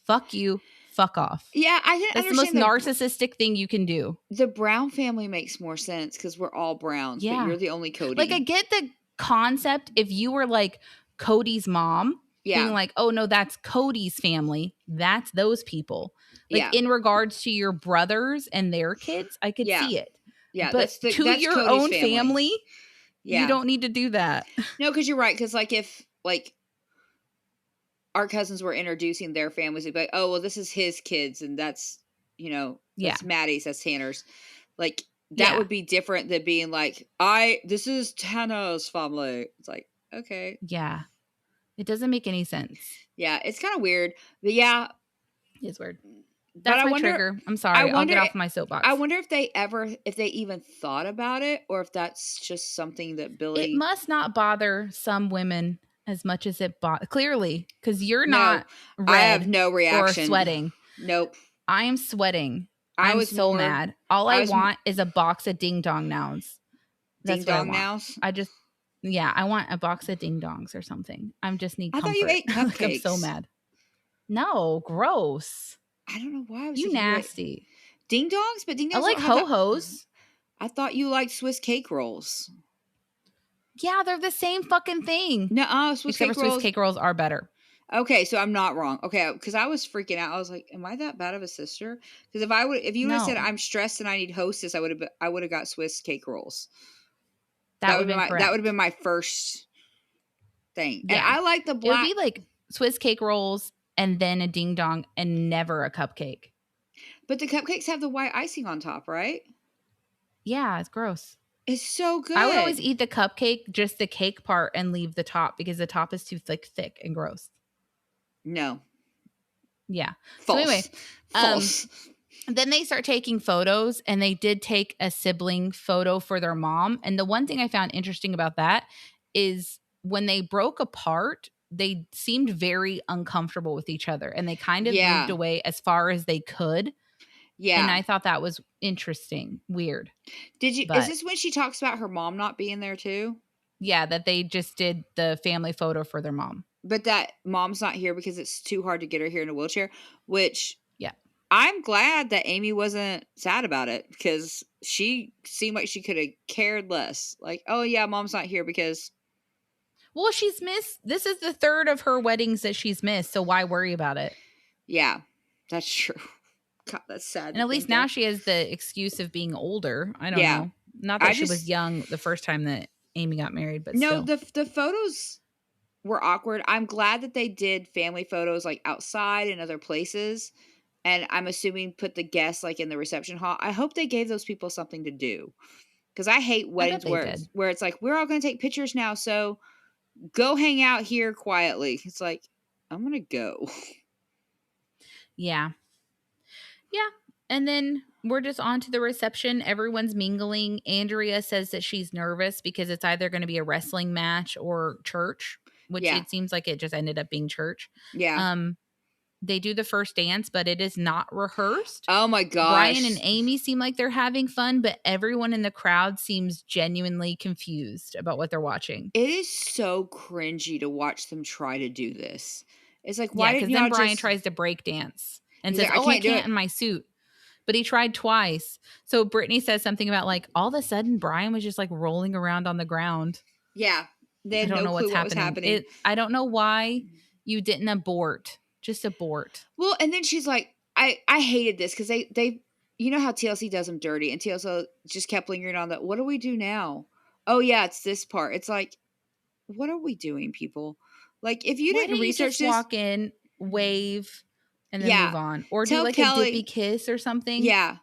Fuck you. Fuck off. Yeah, That's the most narcissistic thing you can do. The Brown family makes more sense because we're all Browns, but you're the only Cody. Like I get the concept if you were like Cody's mom, being like, oh no, that's Cody's family. That's those people. Like in regards to your brothers and their kids, I could see it. Yeah, but to your Cody's own family, you don't need to do that. No, because you're right. Because like if like our cousins were introducing their families, they'd be like, "Oh, well, this is his kids, and that's that's Maddie's, that's Tanner's." Like that would be different than being like, "This is Tanner's family." It's like, okay. Yeah. It doesn't make any sense. Yeah, it's kind of weird. But yeah, It's weird. but That's I my wonder. trigger. I'm I sorry. I'll wonder. get off my I soapbox. wonder if they even thought about it, or if that's just something that It Billy. must not bother some women as much as it clearly, because you're No, not I have red no or reaction. sweating. Nope. I am sweating. I I'm was so more. mad. All I I was want is a box of ding dong nows. ding That's what I dong want. nows. I want a box of ding dongs or something. I just need I thought you comfort. ate Like, I'm so cupcakes. mad. No, gross. I don't know why I was You thinking you ate nasty. ding dongs, but ding I dongs like don't have that. ho-hos. I thought you liked Swiss cake rolls. Yeah, they're the same fucking thing. No, Swiss Except cake for Swiss rolls. cake rolls are better. Okay, so I'm not wrong. Okay, because I was freaking out. I was like, "Am I that bad of a sister?" Because if you would have said No, I'm stressed and I need Hostess, I would have got Swiss cake rolls. that would have been That would correct. have been my first thing. And Yeah. I like the It would black, be like Swiss cake rolls and then a ding dong and never a cupcake. but the cupcakes have the white icing on top, right? Yeah, it's gross. It's so good. I would always eat the cupcake, just the cake part, and leave the top because the top is too thick and gross. No. Yeah. False. So anyway, False. then they start taking photos, and they did take a sibling photo for their mom. And the one thing I found interesting about that is when they broke apart, they seemed very uncomfortable with each other, and they kind of moved Yeah. away as far as they could. Yeah. And I thought that was interesting, weird. Is But this when she talks about her mom not being there too? yeah, that they just did the family photo for their mom. But that mom's not here because it's too hard to get her here in a wheelchair, which Yeah. I'm glad that Amy wasn't sad about it, because she seemed like she could have cared less. Like, oh yeah, mom's not here because Well, she's missed. This is the third of her weddings that she's missed, so why worry about it? yeah, that's true. God, that's sad. And at least now she has the excuse of being older. I don't know. Not that she was young the first time that Amy got married, but no, still. the photos were awkward. I'm glad that they did family photos like outside and other places. And I'm assuming put the guests like in the reception hall. I hope they gave those people something to do, because I hate I bet weddings they did. where it's like, we're all going to take pictures now, so go hang out here quietly. It's like, I'm going to go. Yeah. Yeah. And then we're just on to the reception. Everyone's mingling. Andrea says that she's nervous because it's either going to be a wrestling match or church, which Yeah. it seems like it just ended up being church. Yeah. They do the first dance, but it is not rehearsed. Oh my gosh. Brian and Amy seem like they're having fun, but everyone in the crowd seems genuinely confused about what they're watching. It is so cringy to watch them try to do this. It's like, why because didn't then y'all Brian just tries to break dance and He's says, like, I do can't it. in my suit. But he tried twice. So Brittany says something about like all of a sudden Brian was just like rolling around on the ground. Yeah. They had I don't no know clue what's what was happening. I don't know why you didn't abort. Just abort. Well, and then she's like, I hated this because they you know how TLC does them dirty, and TLC just kept lingering on that. What do we do now? Oh yeah, it's this part. It's like, what are we doing, people? Like, if you Why didn't didn't you research just this, walk in, wave, and then move on, or do tell like Kelly, a dippy kiss or something? Yeah,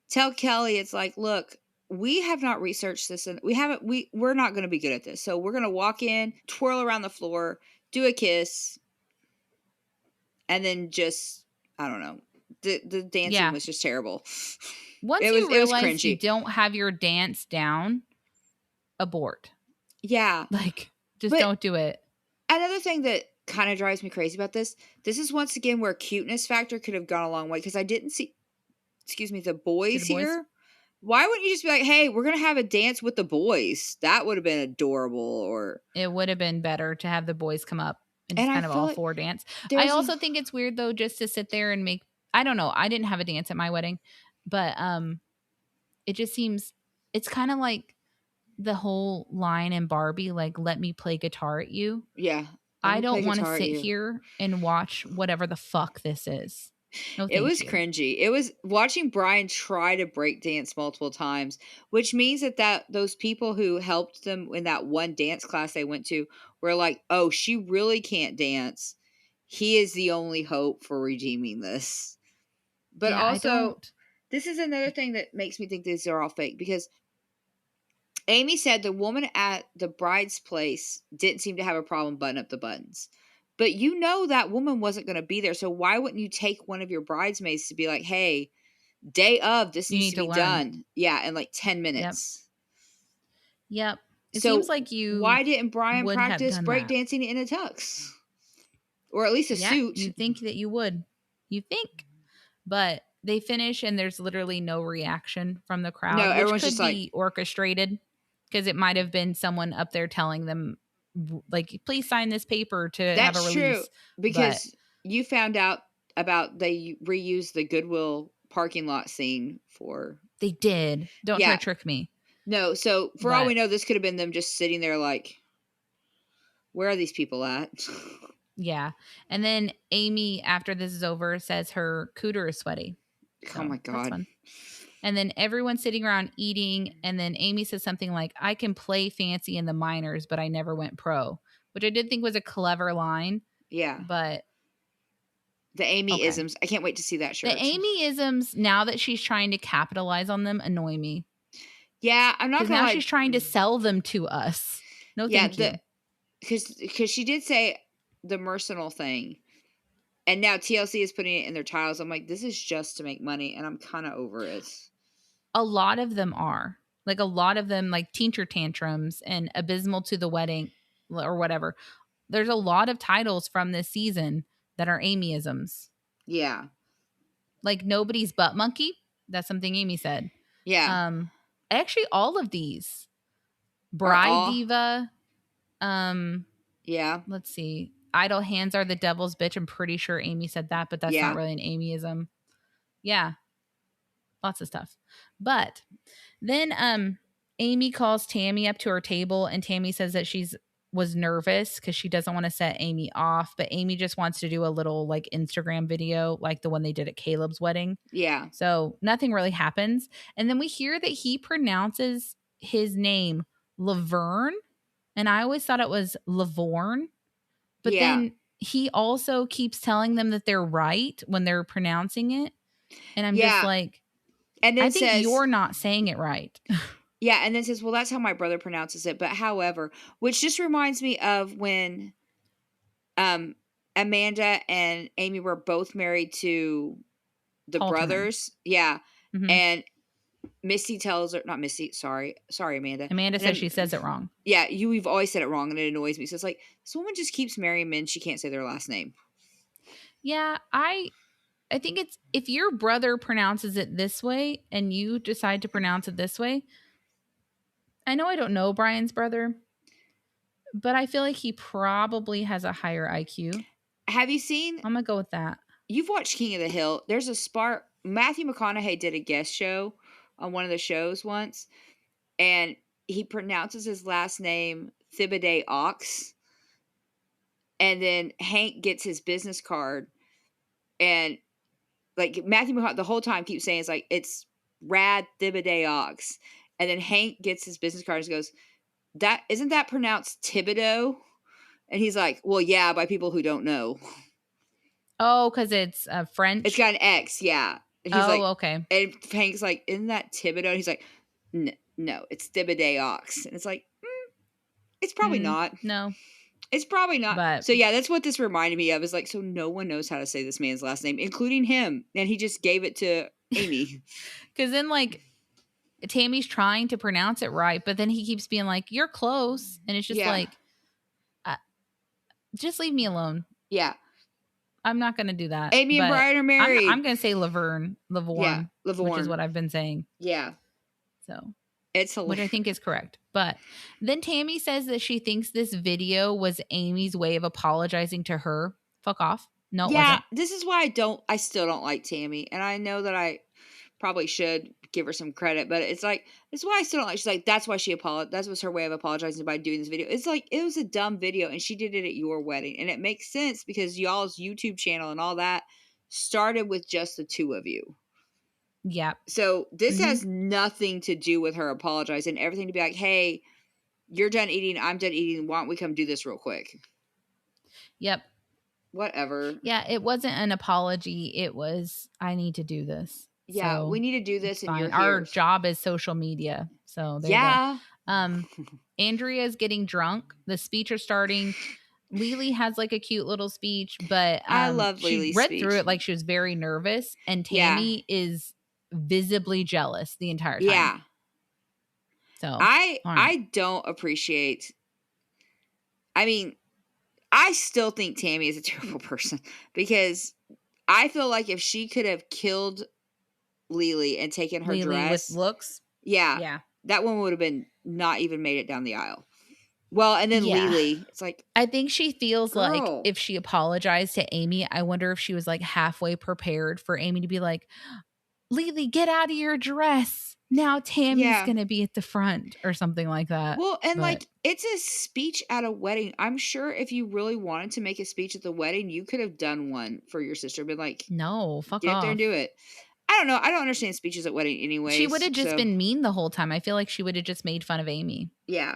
tell Kelly it's like, look, we have not researched this, and we're not going to be good at this. So we're going to walk in, twirl around the floor, do a kiss, and then just, I don't know. The dancing was just terrible. Once it you realize cringy. you don't have your dance down, abort. Yeah. Like, just don't do it. Another thing that kind of drives me crazy about this is once again where cuteness factor could have gone a long way, because I didn't see, the boys here. Why wouldn't you just be like, hey, we're going to have a dance with the boys? That would have been adorable. Or it would have been better to have the boys come up and just kind of all four dance. I also think it's weird though, just to sit there and make, I don't know. I didn't have a dance at my wedding, but it just seems, it's kind of like the whole line in Barbie, like, let me play guitar at you. Yeah. I don't want to sit here and watch whatever the fuck this is. No, it was cringy. It was watching Brian try to break dance multiple times, which means that those people who helped them in that one dance class they went to were like, oh, she really can't dance. He is the only hope for redeeming this. But also, this is another thing that makes me think these are all fake, because Amy said the woman at the bride's place didn't seem to have a problem buttoning up the buttons. But you know that woman wasn't going to be there. So why wouldn't you take one of your bridesmaids to be like, hey, day of, this You needs need to to be learn. done. Yeah, in like 10 Yep. minutes. Yep. It seems So like you why didn't Brian would have practice done that. breakdancing in a tux? Or at least a Yeah, suit. you think that you would. You think. But they finish and there's literally no reaction from the No, crowd, which everyone's could just like, be orchestrated because it might have been someone up there telling them, like, please sign this paper to have a that's true. release. But Because you found out about they reused the Goodwill parking lot scene for. they did. Don't try Yeah. to trick me. No, so for all we But know, this could have been them just sitting there like, where are these people at? yeah. And then Amy, after this is over, says her cooter is sweaty. Oh So my that's God. fun. And then everyone's sitting around eating. And then Amy says something like, I can play fancy in the minors, but I never went pro, which I did think was a clever line. Yeah. But The Amy okay. isms. I can't wait to see that shirt. The Amy isms, now that she's trying to capitalize on them, annoy me. Yeah, I'm not Because gonna now lie. she's trying to sell them to us. No, Yeah, thank you. because she did say the Mercinal thing, and now TLC is putting it in their titles. I'm like, this is just to make money, and I'm kind of over it. A lot of them are. Like a lot of them, like Teacher Tantrums and Abysmal to the Wedding or whatever. There's a lot of titles from this season that are Amyisms. Yeah, Like Nobody's Butt Monkey. That's something Amy said. yeah, Actually, all of these. Are Bride all- Diva. yeah, Let's see. Idle Hands Are the Devil's Bitch. I'm pretty sure Amy said that, but that's Yeah. not really an Amyism. Yeah. Lots of stuff. But then Amy calls Tammy up to her table and Tammy says that was nervous because she doesn't want to set Amy off, but Amy just wants to do a little like Instagram video like the one they did at Caleb's wedding. yeah, So nothing really happens. And then we hear that he pronounces his name Laverne. And I always thought it was Lavorne. But yeah. then he also keeps telling them that they're right when they're pronouncing it. And I'm Yeah. just like, And then I think says, you're not saying it right. yeah, and then says, well, that's how my brother pronounces it. But however, which just reminds me of when Amanda and Amy were both married to the Halterman. brothers. Yeah. Mhm. And Misty tells her, not Misty, sorry, Amanda. Amanda And says she says it wrong. Yeah, you've always said it wrong, and it annoys me. So it's like, this woman just keeps marrying men. She can't say their last name. Yeah, I think it's if your brother pronounces it this way and you decide to pronounce it this way. I know I don't know Brian's brother, but I feel like he probably has a higher IQ. Have you seen? I'm gonna go with that. You've watched King of the Hill. There's a spark. Matthew McConaughey did a guest show on one of the shows once, and he pronounces his last name Thibodeau Ox. And then Hank gets his business card, and like Matthew McConaughey the whole time keeps saying it's Rad Thibodeau Ox. And then Hank gets his business card and goes, "That isn't that pronounced Thibodeau?" And he's like, "Well, yeah, by people who don't know." Oh, because it's French. It's got an X, yeah. And he's okay. And Hank's like, "Isn't that Thibodeau?" And he's like, "No, it's Thibodeau Ox." And it's like, it's probably not. No. It's probably not. But, so yeah, that's what this reminded me of. Is like, so no one knows how to say this man's last name, including him, and he just gave it to Amy. Because then, like, Tammy's trying to pronounce it right, but then he keeps being like, "You're close," and it's just like, just leave me alone. Yeah, I'm not going to do that. Amy and Brian are married. I'm going to say Lavorne, Yeah, Lavorne, which is what I've been saying. Yeah, so it's hilarious. Which I think is correct. But then Tammy says that she thinks this video was Amy's way of apologizing to her. Fuck off. No, it wasn't. This is why I still don't like Tammy. And I know that I probably should give her some credit, but it's why I still don't like, she's like, that's why she apologized. That was her way of apologizing by doing this video. It's like, it was a dumb video and she did it at your wedding. And it makes sense because y'all's YouTube channel and all that started with just the two of you. Yeah. So this has nothing to do with her apologizing. Everything to be like, hey, you're done eating. I'm done eating. Why don't we come do this real quick? Yep. Whatever. Yeah. It wasn't an apology. It was, I need to do this. Yeah. So we need to do this. And our job is social media. So there you go. Andrea's getting drunk. The speech are starting. Lily has like a cute little speech, but I love she Lily's read speech. through it like she was very nervous, and Yeah. Tammy is visibly jealous the entire time. Yeah. So I don't appreciate. I mean, I still think Tammy is a terrible person because I feel like if she could have killed Lily and taken her Lily dress, with looks. yeah, that one would have been not even made it down the aisle. Well, and then Yeah. Lily, it's like, I think she feels like girl. if she apologized to Amy, I wonder if she was like halfway prepared for Amy to be like, Lily, get out of your dress. Now Tammy's Yeah. going to be at the front or something like that. Well, and like, it's a speech at a wedding. I'm sure if you really wanted to make a speech at the wedding, you could have done one for your sister. Been like, no, fuck get off. up there and do it. I don't know. I don't understand speeches at wedding anyway. She would have just been mean the whole time. I feel like she would have just made fun of Amy. Yeah.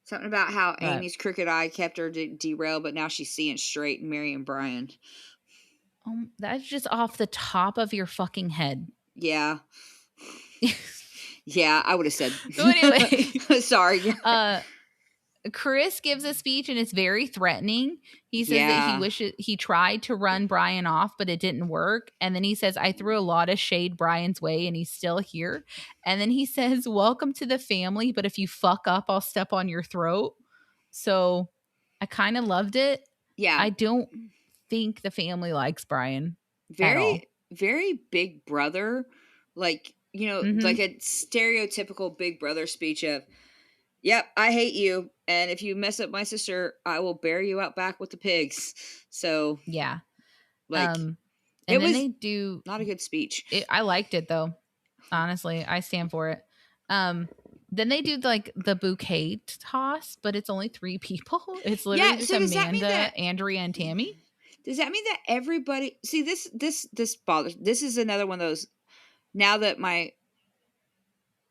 Something about how Amy's crooked eye kept her derailed, but now she's seeing straight and marrying Brian. That's just off the top of your fucking head. Yeah. Yeah, I would have said. So anyway. Sorry. Chris gives a speech and it's very threatening. He says that he wishes he tried to run Brian off, but it didn't work. And then he says, I threw a lot of shade Brian's way and he's still here. And then he says, welcome to the family, but if you fuck up, I'll step on your throat. So I kind of loved it. Yeah. I don't think the family likes Brian. Very big brother. Like, you know, like a stereotypical big brother speech of, yep, I hate you. And if you mess up my sister, I will bury you out back with the pigs. So, yeah. Like, and it then was they do not a good speech. I liked it though. Honestly, I stand for it. Then they do like the bouquet toss, but it's only 3 people. It's literally just Amanda, Andrea, and Tammy. Does that mean that everybody see this bothers? This is another one of those. Now that my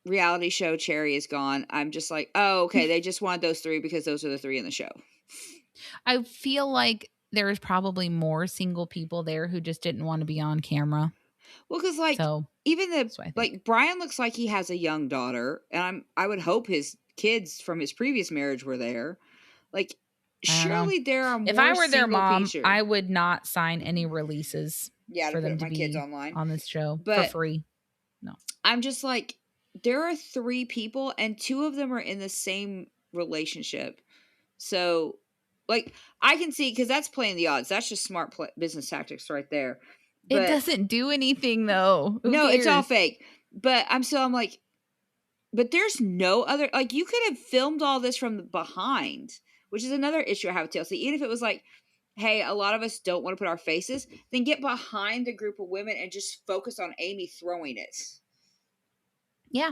reality show Cherry is gone, I'm just like, oh, okay, they just wanted those 3 because those are the 3 in the show. I feel like there's probably more single people there who just didn't want to be on camera. Well, because like even like Brian looks like he has a young daughter, and I would hope his kids from his previous marriage were there. Like, surely there are more. If I were their mom, I would not sign any releases. Yeah, for to them put my kids online on this show for free. No, I'm just like, there are 3 people, and 2 of them are in the same relationship. So, like, I can see because that's playing the odds. That's just smart business tactics right there. But it doesn't do anything though. Who no, cares? It's all fake. But I'm like, but there's no other, like, you could have filmed all this from behind, which is another issue I have with TLC. Even if it was like, hey, a lot of us don't want to put our faces, then get behind the group of women and just focus on Amy throwing it. Yeah.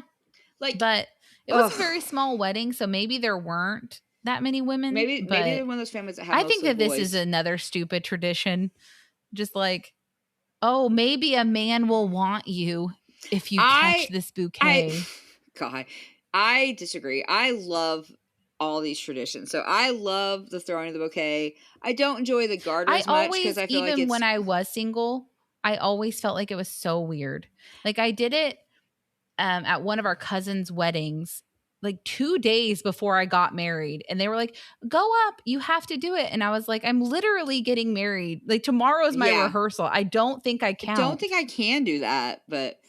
Like, but it was a very small wedding, so maybe there weren't that many women. Maybe they're one of those families that have. I think that this is another stupid tradition. Just like, oh, maybe a man will want you if you catch this bouquet. God, I disagree. I love all these traditions. So I love the throwing of the bouquet. I don't enjoy the garter as much because I feel like even when I was single, I always felt like it was so weird. Like I did it at one of our cousins' weddings, like 2 days before I got married. And they were like, go up, you have to do it. And I was like, I'm literally getting married. Like tomorrow's my rehearsal. I don't think I can. I don't think I can do that, but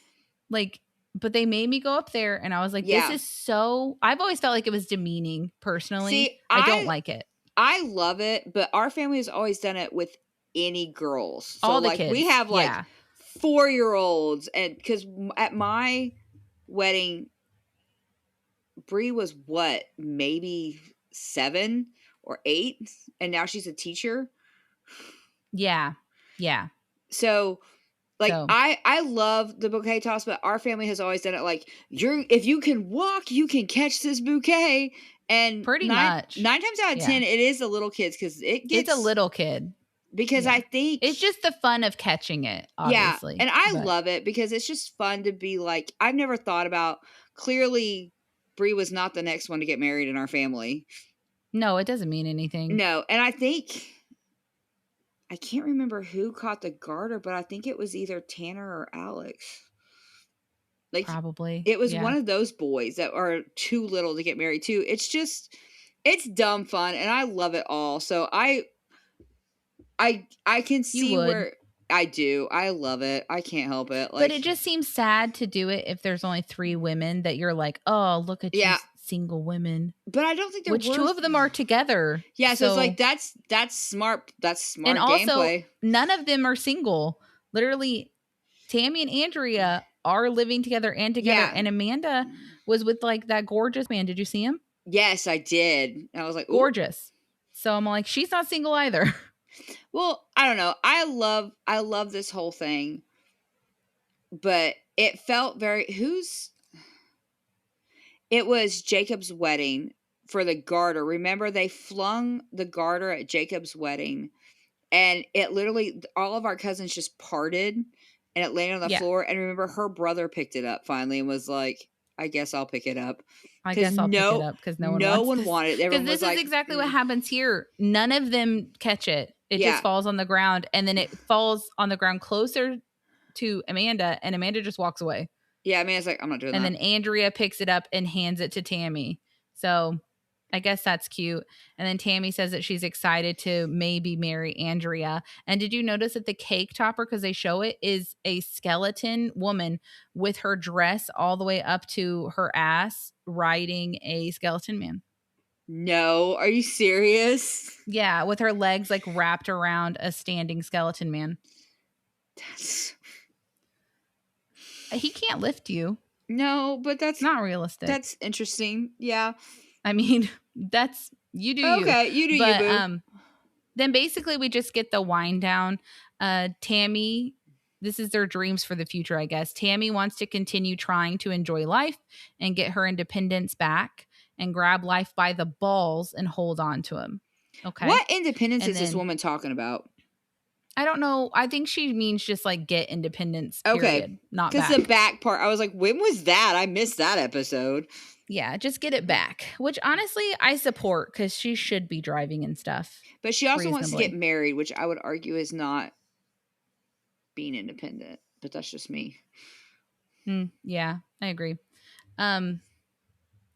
they made me go up there and I was like, this is so, I've always felt like it was demeaning personally. See, I don't like it. I love it, but our family has always done it with any girls. So all the like kids. We have like 4-year-olds, and because at my wedding, Bree was maybe 7 or 8, and now she's a teacher. Yeah. So, like, I love the bouquet toss, but our family has always done it like, if you can walk, you can catch this bouquet. And pretty much 9 times out of 10, it is the little kids because it's a little kid. Because I think it's just the fun of catching it, obviously. Yeah, and I love it because it's just fun to be like, I've never thought about, clearly Bree was not the next one to get married in our family. No, it doesn't mean anything. No, and I think, I can't remember who caught the garter, but I think it was either Tanner or Alex. Like, Probably. it was Yeah. one of those boys that are too little to get married to. It's just, it's dumb fun, and I love it all. So I can You see would. where I do. I love it. I can't help it. But Like, it just seems sad to do it if there's only 3 women that you're like, "Oh, look at you yeah, single women." but I don't think they're Which 2 worth. of them are together. Yeah, so it's like So, that's smart. That's and smart also gameplay. none of them are single. Literally, Tammy and Andrea are living together and together. Yeah. And Amanda was with like that gorgeous man. Did you see him? Yes, I did. I was like, ooh. Gorgeous. So I'm like, she's not single either. Well, I don't know. I love this whole thing, but it felt very it was Jacob's wedding for the garter. Remember, they flung the garter at Jacob's wedding, and it literally, all of our cousins just parted, and it landed on the Yeah. floor. And remember, her brother picked it up finally and was like, I guess I'll pick it up. I Because guess I'll pick it up because no one wants this. wanted it. Because Everyone this was is like, exactly what happens here. None of them catch it. It Yeah. just falls on the ground, and then it falls on the ground closer to Amanda, and Amanda just walks away. Yeah, Amanda's like, I'm not doing And that. then Andrea picks it up and hands it to Tammy. So I guess that's cute. And then Tammy says that she's excited to maybe marry Andrea. And did you notice that the cake topper, because they show it, is a skeleton woman with her dress all the way up to her ass riding a skeleton man? No, are you serious? Yeah, with her legs like wrapped around a standing skeleton man. That's He can't lift you. no, but that's It's not realistic. That's interesting. Yeah. I mean, that's you do you. Okay, you do But you, boo. then basically we just get the wind down. Tammy, this is their dreams for the future, I guess. Tammy wants to continue trying to enjoy life and get her independence back and grab life by the balls and hold on to him. Okay. What independence And is this then- woman talking about? I don't know. I think she means just like get independence, Okay. period. Not Because back. the back part, I was like, when was that? I missed that episode. Yeah, just get it back. Which honestly, I support because she should be driving and stuff. But she also wants to get Reasonably. married, which I would argue is not being independent. But that's just me. Yeah, I agree. And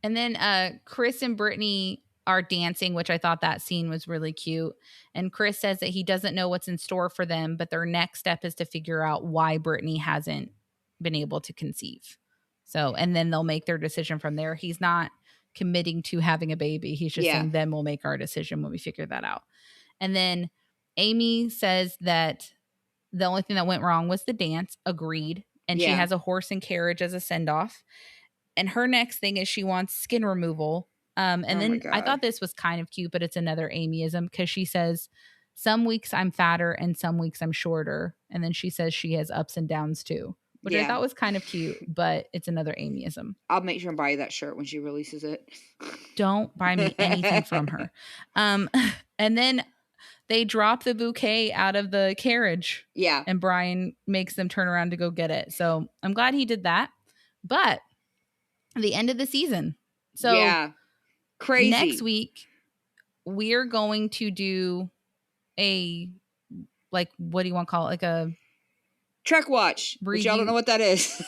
then Chris and Brittany are dancing, which I thought that scene was really cute. And Chris says that he doesn't know what's in store for them, but their next step is to figure out why Brittany hasn't been able to conceive. So, and then they'll make their decision from there. He's not committing to having a baby. He's just saying, then we'll make our decision when we figure that out. And then Amy says that the only thing that went wrong was the dance. Agreed. And she Yeah. has a horse and carriage as a send-off. And her next thing is she wants skin removal. And Oh my then I God. thought this was kind of cute, but it's another Amyism because she says, some weeks I'm fatter and some weeks I'm shorter. And then she says she has ups and downs too, which I Yeah. thought was kind of cute, but it's another Amyism. I'll make sure and buy you that shirt when she releases it. Don't buy me anything from her. And then they drop the bouquet out of the carriage Yeah. and Brian makes them turn around to go get it. So I'm glad he did that. But the end of the season. So yeah. Crazy. next week, we're going to do a, like, what do you want to call it? Like a, Trek watch. Which y'all don't Review. know what that is.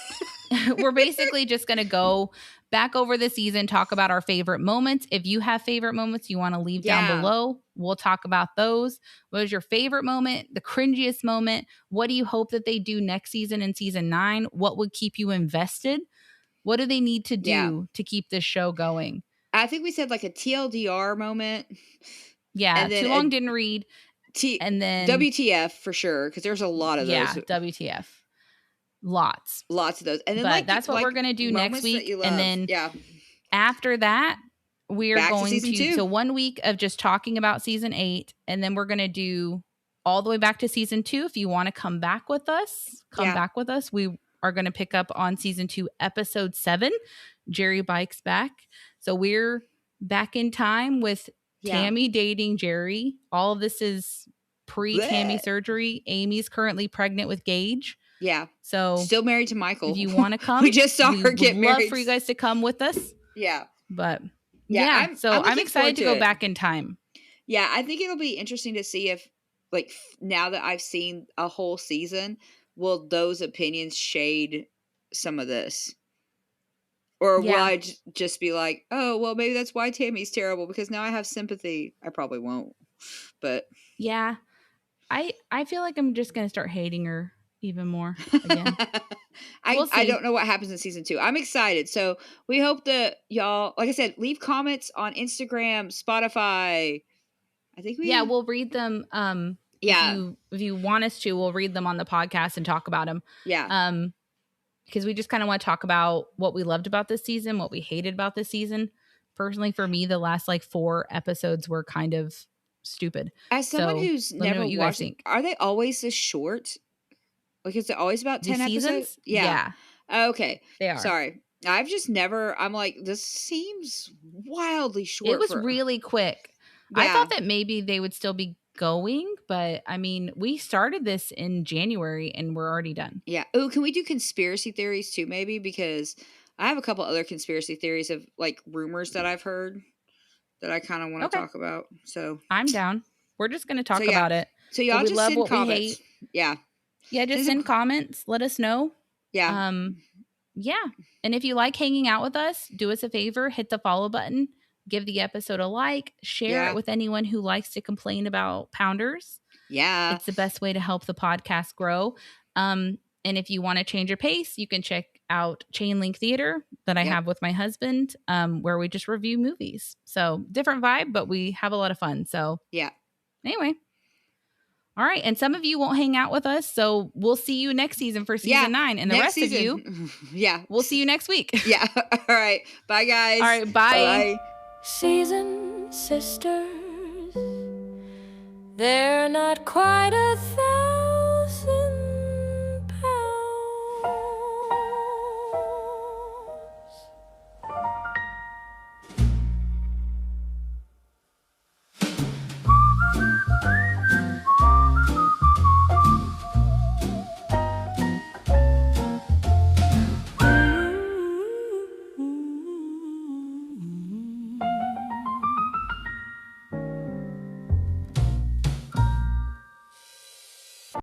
we're basically just going to go back over the season, talk about our favorite moments. If you have favorite moments you want to leave down Yeah. below, we'll talk about those. What was your favorite moment? The cringiest moment? What do you hope that they do next season in season 9? What would keep you invested? What do they need to do Yeah. to keep this show going? I think we said like a TLDR moment. Yeah, And then too long didn't read. And then WTF for sure, because there's a lot of yeah, those. WTF. Lots. Lots of those. And then But like that's what we're gonna do next moments that week, you and love. then yeah. After that, we are Back to going season 2. so 1 week of just talking about season 8, and then we're going to do all the way back to season 2. If you want to come back with us, Yeah. back with us. We are going to pick up on season 2, episode 7, Jerry Bikes Back. So we're back in time with Yeah. Tammy dating Jerry. All of this is pre-Tammy Bleh. surgery. Amy's currently pregnant with Gage. Yeah. So Still married to Michael. if you want to come, we just saw her get would married. love for you guys to come with us. Yeah. But Yeah, yeah, I'm so I'm looking excited to forward to go it. back in time. Yeah, I think it'll be interesting to see if, like, now that I've seen a whole season, will those opinions shade some of this? Or will Yeah. I just be like, oh, well, maybe that's why Tammy's terrible, because now I have sympathy. I probably won't, but Yeah. I feel like I'm just going to start hating her even more again. We'll I see. don't know what happens in season 2. I'm excited. So we hope that y'all, like I said, leave comments on Instagram, Spotify. I think Yeah, we, we'll read them. If yeah, you want us to, we'll read them on the podcast and talk about them. yeah. Because we just kind of want to talk about what we loved about this season, what we hated about this season. Personally, for me, the last like 4 episodes were kind of stupid. As someone So who's let me know never what you guys watched, think. are they always this short? Like, is it always about The 10 episodes? seasons? Yeah. Yeah, Okay. they are. Sorry. I've just never, I'm like, this seems wildly It short was for, really quick. I yeah. thought that maybe they would still be going, but I mean, we started this in January and we're already done. Yeah. Oh, can we do conspiracy theories too, maybe? Because I have a couple other conspiracy theories of like rumors that I've heard that I kind of want to Okay, talk about. So, I'm down. We're just going to so talk yeah. about it. So What y'all we just love, send what we comments. hate. Yeah. Yeah, just Send send some, comments. Let us know. yeah. Yeah. And if you like hanging out with us, do us a favor, hit the follow button, give the episode a like, share it Yeah. with anyone who likes to complain about pounders. Yeah. It's the best way to help the podcast grow. And if you want to change your pace, you can check out Chain Link Theater that I Yep. have with my husband, where we just review movies. So different vibe, but we have a lot of fun. So Yeah. anyway. All right. And some of you won't hang out with us. So we'll see you next season for Yeah. season 9. And the Next rest season. of you, Yeah. we'll see you next week. Yeah. All right. Bye, guys. All right. Bye. Bye. Season sisters, they're not quite a thing.